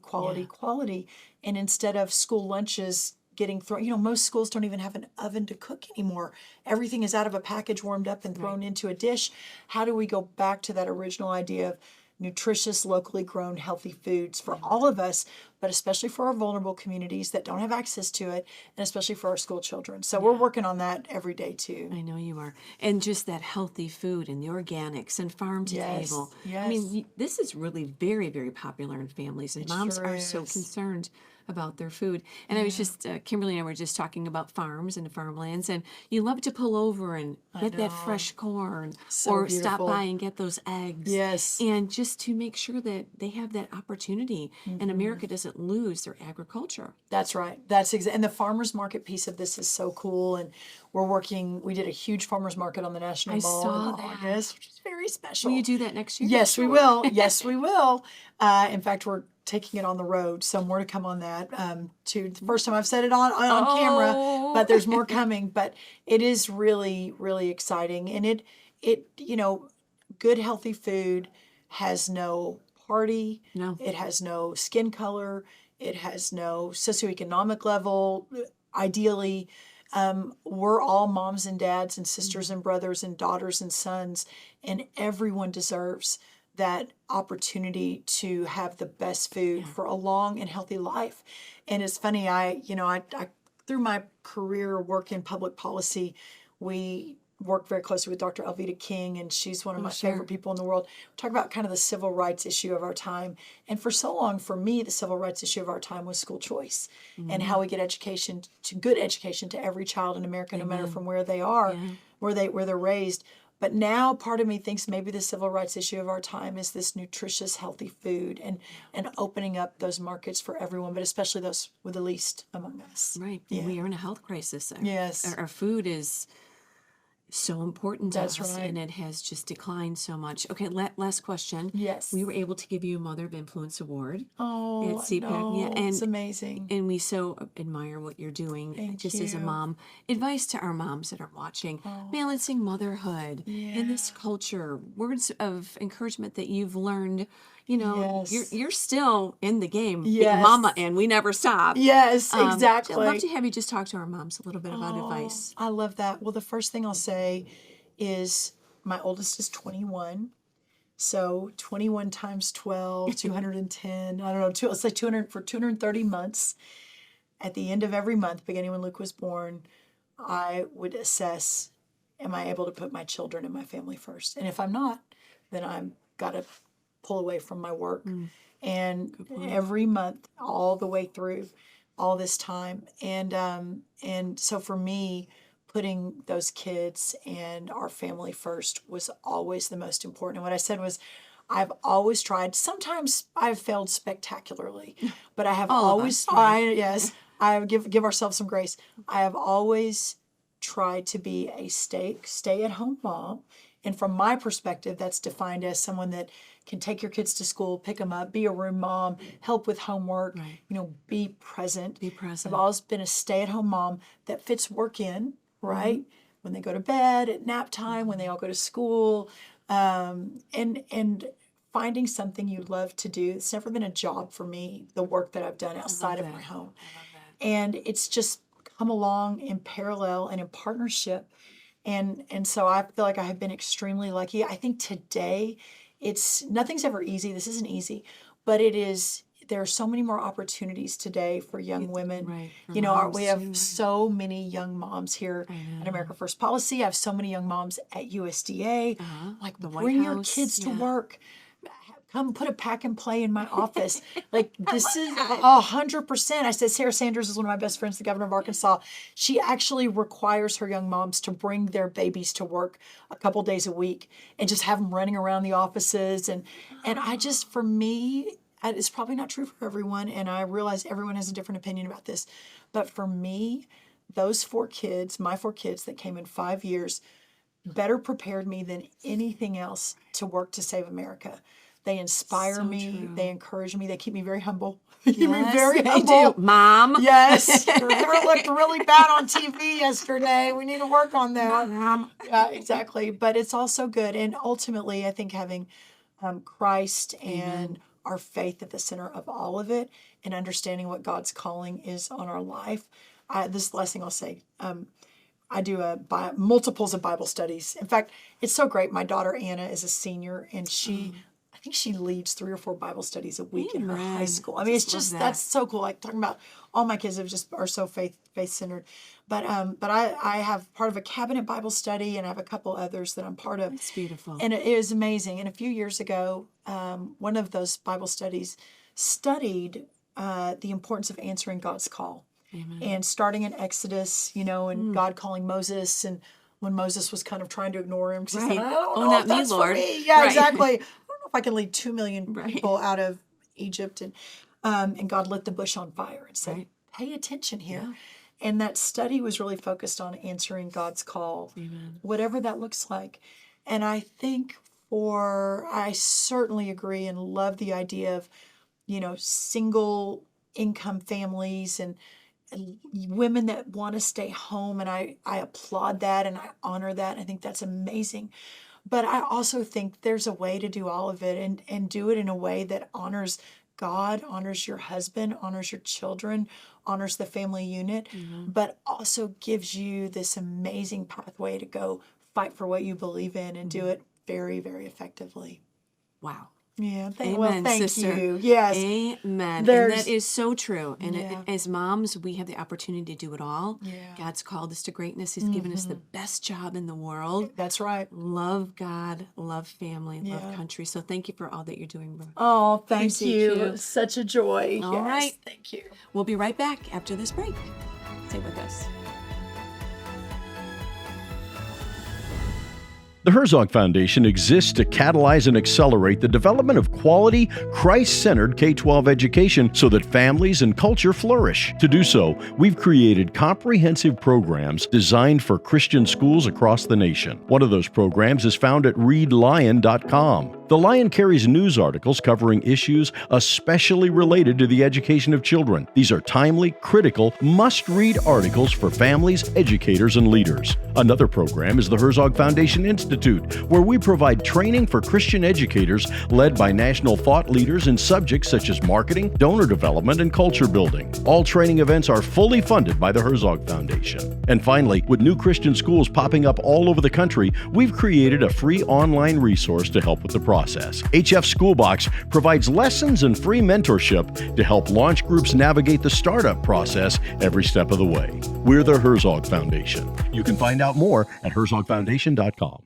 And instead of school lunches getting thrown, most schools don't even have an oven to cook anymore. Everything is out of a package, warmed up and thrown into a dish. How do we go back to that original idea of nutritious, locally grown, healthy foods for all of us, but especially for our vulnerable communities that don't have access to it, and especially for our school children. So we're working on that every day too. I know you are. And just that healthy food and the organics and farm to table. I mean, this is really very, very popular in families, and moms are so concerned about their food. And I was just, Kimberly and I were just talking about farms and farmlands, and you love to pull over and get that fresh corn or stop by and get those eggs. Yes. And just to make sure that they have that opportunity and America doesn't lose their agriculture. That's right. That's exactly. And the farmers market piece of this is so cool. And we did a huge farmers market on the National Mall in August, which is very special. Will you do that next year? Yes, we will. Yes, we will. In fact, we're taking it on the road, so more to come on that. The first time I've said it on camera, but there's more coming. But it is really, really exciting, and it good healthy food has no party. No, it has no skin color. It has no socioeconomic level. Ideally, we're all moms and dads and sisters and brothers and daughters and sons, and everyone deserves that opportunity to have the best food for a long and healthy life. And it's funny, I through my career work in public policy, we work very closely with Dr. Alveda King, and she's one of my favorite people in the world. We talk about kind of the civil rights issue of our time. And for so long, for me, the civil rights issue of our time was school choice and how we get good education to every child in America, no matter from where they are, where they're raised. But now part of me thinks maybe the civil rights issue of our time is this nutritious, healthy food and opening up those markets for everyone, but especially those with the least among us. Right. Yeah. We are in a health crisis. Yes. Our food is so important to That's us, right. and it has just declined so much. Okay, last question. Yes. We were able to give you a Mother of Influence Award Oh, at CPAC. no, and it's amazing. And we so admire what you're doing Thank just as a you. mom. Advice to our moms that are watching, balancing motherhood in this culture, words of encouragement that you've learned. You're still in the game, being Yes. mama, and we never stop. Yes, exactly. I'd love to have you just talk to our moms a little bit about advice. I love that. Well, the first thing I'll say is my oldest is 21. So 21 times 12, 210, I don't know, let's say 200 for 230 months. At the end of every month, beginning when Luke was born, I would assess, am I able to put my children and my family first? And if I'm not, then I've got to pull away from my work. And every month, all the way through, all this time. And so for me, putting those kids and our family first was always the most important. And what I said was, I've always tried. Sometimes I've failed spectacularly, but I have always, I give ourselves some grace. I have always tried to be a stay-at-home mom. And from my perspective, that's defined as someone that can take your kids to school, pick them up, be a room mom, help with homework, be present. Be present. I've always been a stay-at-home mom that fits work in, right? When they go to bed, at nap time, when they all go to school, and finding something you love to do. It's never been a job for me, the work that I've done outside of my home. And it's just come along in parallel and in partnership. And so I feel like I have been extremely lucky. I think today nothing's ever easy. This isn't easy, but there are so many more opportunities today for young women. Right. We have so many young moms here at America First Policy. I have so many young moms at USDA. Like, bring your kids to work. Come put a pack and play in my office. Like, this is 100%. I said, Sarah Sanders is one of my best friends, the governor of Arkansas. She actually requires her young moms to bring their babies to work a couple days a week and just have them running around the offices. And I just, for me, it's probably not true for everyone. And I realize everyone has a different opinion about this. But for me, those my 4 kids that came in 5 years, better prepared me than anything else to work to save America. They inspire me. True. They encourage me. They keep me very humble. They keep me very they humble. do. Mom. Yes. They looked really bad on TV yesterday. We need to work on that. Mom. Yeah, exactly. But it's also good. And ultimately, I think having Christ and our faith at the center of all of it and understanding what God's calling is on our life. This is the last thing I'll say. I do multiples of Bible studies. In fact, it's so great. My daughter Anna is a senior, and I think she leads 3 or 4 Bible studies a week in her high school. I mean, it's just that's so cool. Like, talking about all my kids are so faith centered. But I have part of a cabinet Bible study, and I have a couple others that I'm part of. It's beautiful. And it is amazing. And a few years ago, one of those Bible studies studied the importance of answering God's call. Amen. And starting in Exodus, and God calling Moses, and when Moses was kind of trying to ignore him, because he said, I don't know not if that's me, Lord. for me. Yeah, Right. exactly. I don't know if I can lead 2 million people out of Egypt. And God lit the bush on fire and said, pay attention here. Yeah. And that study was really focused on answering God's call, whatever that looks like. And I think I certainly agree and love the idea of, single income families and women that want to stay home. And I applaud that and I honor that. I think that's amazing. But I also think there's a way to do all of it and do it in a way that honors God, honors your husband, honors your children, honors the family unit, but also gives you this amazing pathway to go fight for what you believe in and do it very, very effectively. Wow. Yeah. Amen, thank sister. you. Yes. Amen. And that is so true. And as moms, we have the opportunity to do it all. Yeah. God's called us to greatness. He's given us the best job in the world. That's right. Love God, love family, love country. So thank you for all that you're doing, Brooke. Oh, thank Appreciate you. Such a joy. All right. Thank you. We'll be right back after this break. Stay with us. The Herzog Foundation exists to catalyze and accelerate the development of quality, Christ-centered K-12 education so that families and culture flourish. To do so, we've created comprehensive programs designed for Christian schools across the nation. One of those programs is found at readlion.com. The Lion carries news articles covering issues especially related to the education of children. These are timely, critical, must-read articles for families, educators, and leaders. Another program is the Herzog Foundation Institute, where we provide training for Christian educators led by national thought leaders in subjects such as marketing, donor development, and culture building. All training events are fully funded by the Herzog Foundation. And finally, with new Christian schools popping up all over the country, we've created a free online resource to help with the process. HF Schoolbox provides lessons and free mentorship to help launch groups navigate the startup process every step of the way. We're the Herzog Foundation. You can find out more at herzogfoundation.com.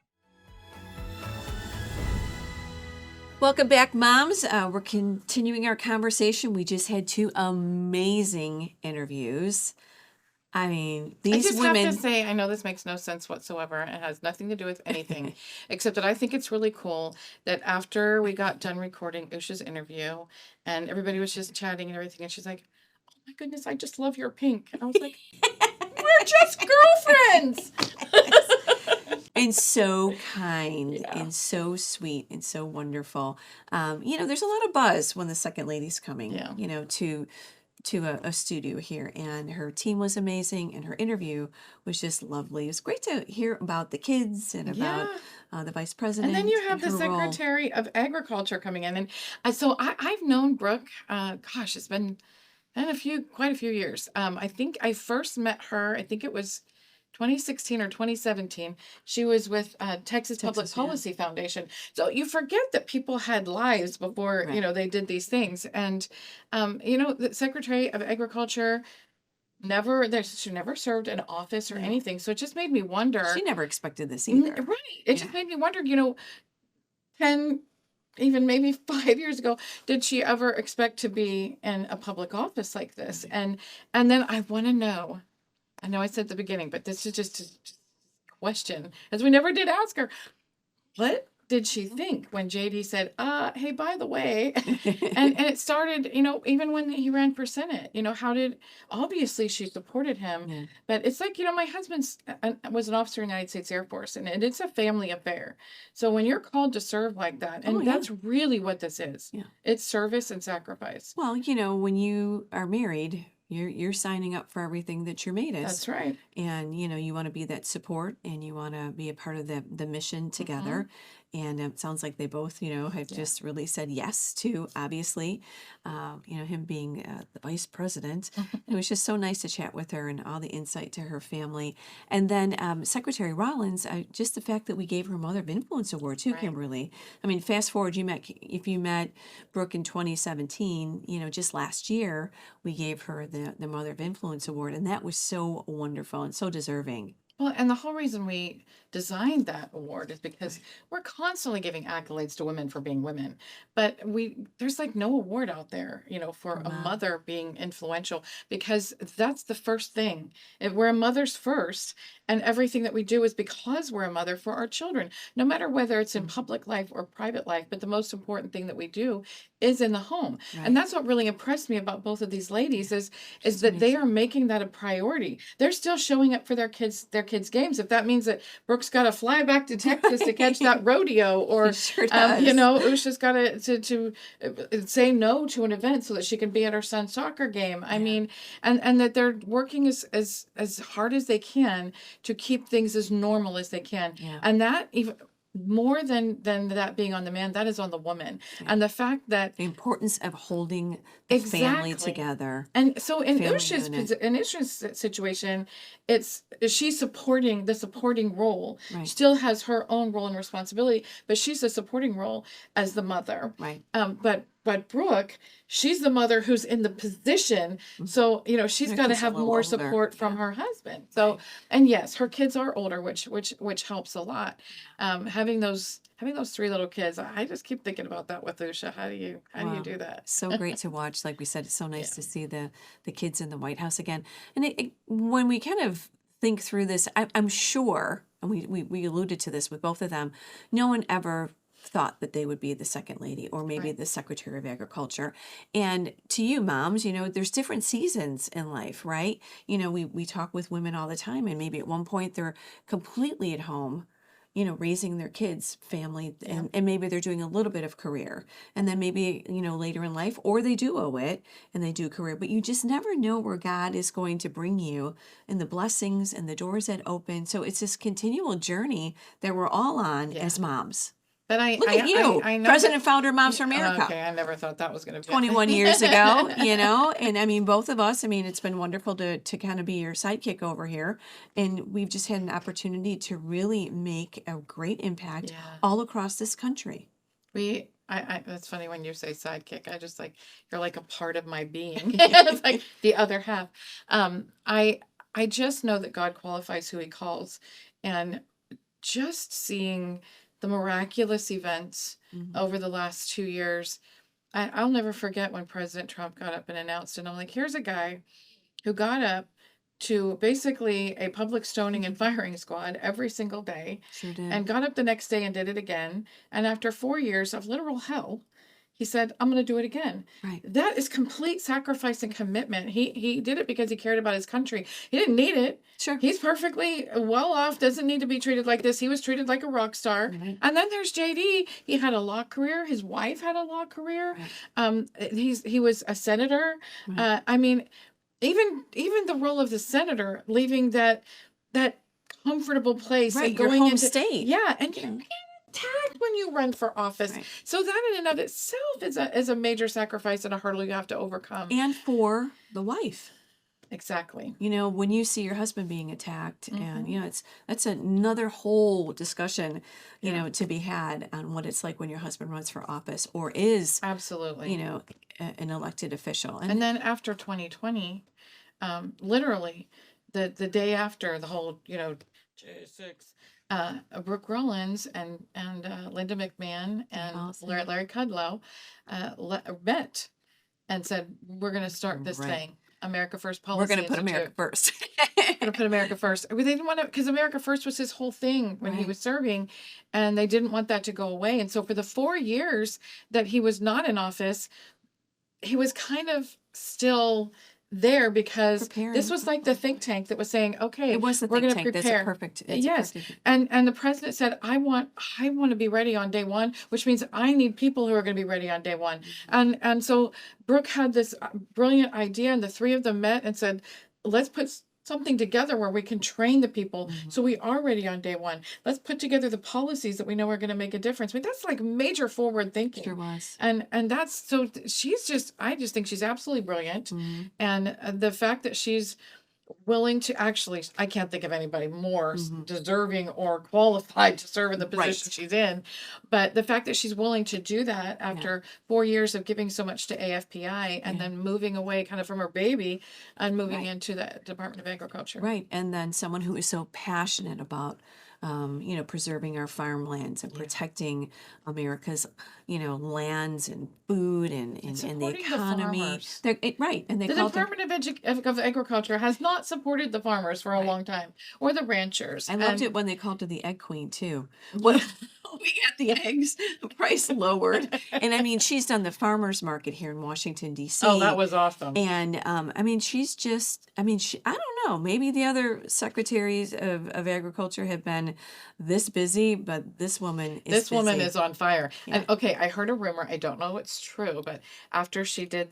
Welcome back, moms. We're continuing our conversation. We just had 2 amazing interviews. I mean, I these just women. have to say, I know this makes no sense whatsoever. It has nothing to do with anything, except that I think it's really cool that after we got done recording Usha's interview and everybody was just chatting and everything, and she's like, "Oh my goodness, I just love your pink." And I was like, "We're just girlfriends." And so kind and so sweet and so wonderful. There's a lot of buzz when the second lady's coming, to a studio here, and her team was amazing and her interview was just lovely. It was great to hear about the kids and about the vice president. And then you have the her role. Secretary of Agriculture coming in. And so I've known Brooke, it's been quite a few years. I think I first met her, I think it was 2016 or 2017. She was with Texas Public Policy Foundation. So you forget that people had lives before, they did these things. And, the Secretary of Agriculture she never served an office or anything. So it just made me wonder. She never expected this either. Right. It just made me wonder, 10, even maybe 5 years ago, did she ever expect to be in a public office like this? And then I want to know. I know I said at the beginning, but this is just a question, as we never did ask her. What did she think when JD said, hey, by the way, and it started, even when he ran for Senate, obviously she supported him, but it's like, my husband was an officer in the United States Air Force, and it's a family affair. So when you're called to serve like that, and that's really what this is, it's service and sacrifice. Well, when you are married, you're signing up for everything that your mate is. That's right. And, you want to be that support, and you want to be a part of the mission together. And it sounds like they both, have just really said yes to, obviously, him being the vice president. It was just so nice to chat with her and all the insight to her family. And then Secretary Rollins, just the fact that we gave her Mother of Influence Award too, Kimberly. I mean, fast forward, if you met Brooke in 2017, just last year, we gave her the Mother of Influence Award, and that was so wonderful and so deserving. Well, and the whole reason we designed that award is because we're constantly giving accolades to women for being women, but there's like no award out there, for a mother being influential, because that's the first thing. We're a mother's first, and everything that we do is because we're a mother for our children, no matter whether it's in public life or private life. But the most important thing that we do is in the home. Right. And that's what really impressed me about both of these ladies is that they are making that a priority. They're still showing up for their kids' games. If that means that Brooke's got to fly back to Texas to catch that rodeo, or Usha's got to say no to an event so that she can be at her son's soccer game. I mean, and that they're working as hard as they can to keep things as normal as they can. Yeah. And that even more than that being on the man, that is on the woman. Yeah. And the fact that the importance of holding the family together. And so in Usha's situation, she's supporting the supporting role. Right. Still has her own role and responsibility, but she's a supporting role as the mother. Right. But Brooke, she's the mother who's in the position. So, she's got to have more support from her husband. So, and yes, her kids are older, which helps a lot. Having those 3 little kids, I just keep thinking about that with Usha. How do you do that? So great to watch. Like we said, it's so nice to see the kids in the White House again. And when we kind of think through this, I'm sure, and we alluded to this with both of them, no one ever thought that they would be the second lady or maybe the Secretary of Agriculture. And to you moms, there's different seasons in life, right? We talk with women all the time, and maybe at one point they're completely at home, raising their kids, family, and maybe they're doing a little bit of career. And then maybe, later in life, or they do owe it and they do career, but you just never know where God is going to bring you and the blessings and the doors that open. So it's this continual journey that we're all on as moms. But Look at you, I know President and founder of Moms for America. Okay, I never thought that was going to be 21 years ago, and I mean, both of us, it's been wonderful to kind of be your sidekick over here. And we've just had an opportunity to really make a great impact all across this country. That's funny when you say sidekick. I just you're like a part of my being. It's like the other half. I just know that God qualifies who he calls, and just seeing the miraculous events over the last 2 years. I'll never forget when President Trump got up and announced, and I'm like, here's a guy who got up to basically a public stoning and firing squad every single day, Sure did. and got up the next day and did it again. And after 4 years of literal hell, he said, I'm going to do it again. Right. That is complete sacrifice and commitment. He did it because he cared about his country. He didn't need it. Sure. He's perfectly well off, doesn't need to be treated like this. He was treated like a rock star. Right. And then there's JD. He had a law career. His wife had a law career. Right. He was a senator. Right. I mean, even the role of the senator, leaving that comfortable place Right, and your going home into state. yeah, and you can't attack when you run for office. Right. So that in and of itself is a major sacrifice and a hurdle you have to overcome. And for the wife. Exactly. You know, when you see your husband being attacked, and you know, that's another whole discussion, you know, to be had on what it's like when your husband runs for office or is Absolutely. you know, an elected official. And then after 2020, literally the day after the whole, you know, J6, Brooke Rollins and Linda McMahon and Awesome. Larry Kudlow met and said, we're going to start this Right. thing. America First Policy We're going to put Institute. America first. Going to put America first. They didn't want to, because America First was his whole thing when he Right. was serving, and they didn't want that to go away. And so for the 4 years that he was not in office, he was kind of still there because Preparing. this was like the think tank that was saying, okay, It was the we're think going to tank. That's a prepare. perfect. It's Yes. a perfect- And the president said, I want to be ready on day one, which means I need people who are going to be ready on day one. And so Brooke had this brilliant idea, and the three of them met and said, let's put something together where we can train the people so we are ready on day one. Let's put together the policies that we know are going to make a difference. I mean, that's like major forward thinking. Sure was. And that's so I just think she's absolutely brilliant. And the fact that she's willing to actually, I can't think of anybody more deserving or qualified to serve in the position she's in. But the fact that she's willing to do that after 4 years of giving so much to AFPI and then moving away kind of from her baby and moving into the Department of Agriculture. Right. And then someone who is so passionate about, you know, preserving our farmlands and protecting America's, you know, lands and food and the supporting the economy. farmers. Right. And they The call them. Department of Agriculture has not supported the farmers for a long time, or the ranchers. I loved it when they called her the egg queen too. When we got the eggs price lowered, and I mean, she's done the farmers market here in Washington D.C. Oh, that was awesome. And I mean, she's just. I mean, I don't know. Maybe the other secretaries of agriculture have been this busy, but this woman is. This woman busy. is on fire. Yeah. And okay, I heard a rumor. I don't know if it's true, but after she did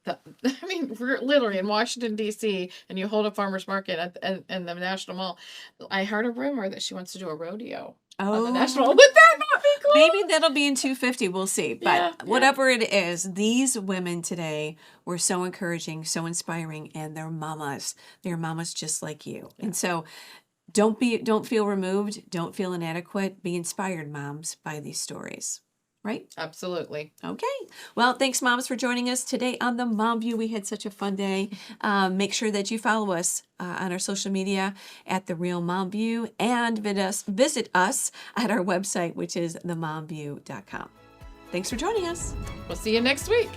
I mean, we're literally in Washington D.C. and you hold a farmers market in the National Mall. I heard a rumor that she wants to do a rodeo on the National Mall. Would that not be cool? Maybe that'll be in 250. We'll see. But Yeah, whatever it is, these women today were so encouraging, so inspiring, and they're mamas. They're mamas just like you. And so don't feel removed. Don't feel inadequate. Be inspired, moms, by these stories. Right? Absolutely. Okay. Well, thanks, moms, for joining us today on the Mom View. We had such a fun day. Make sure that you follow us on our social media at The Real Mom View and visit us at our website, which is themomview.com. Thanks for joining us. We'll see you next week.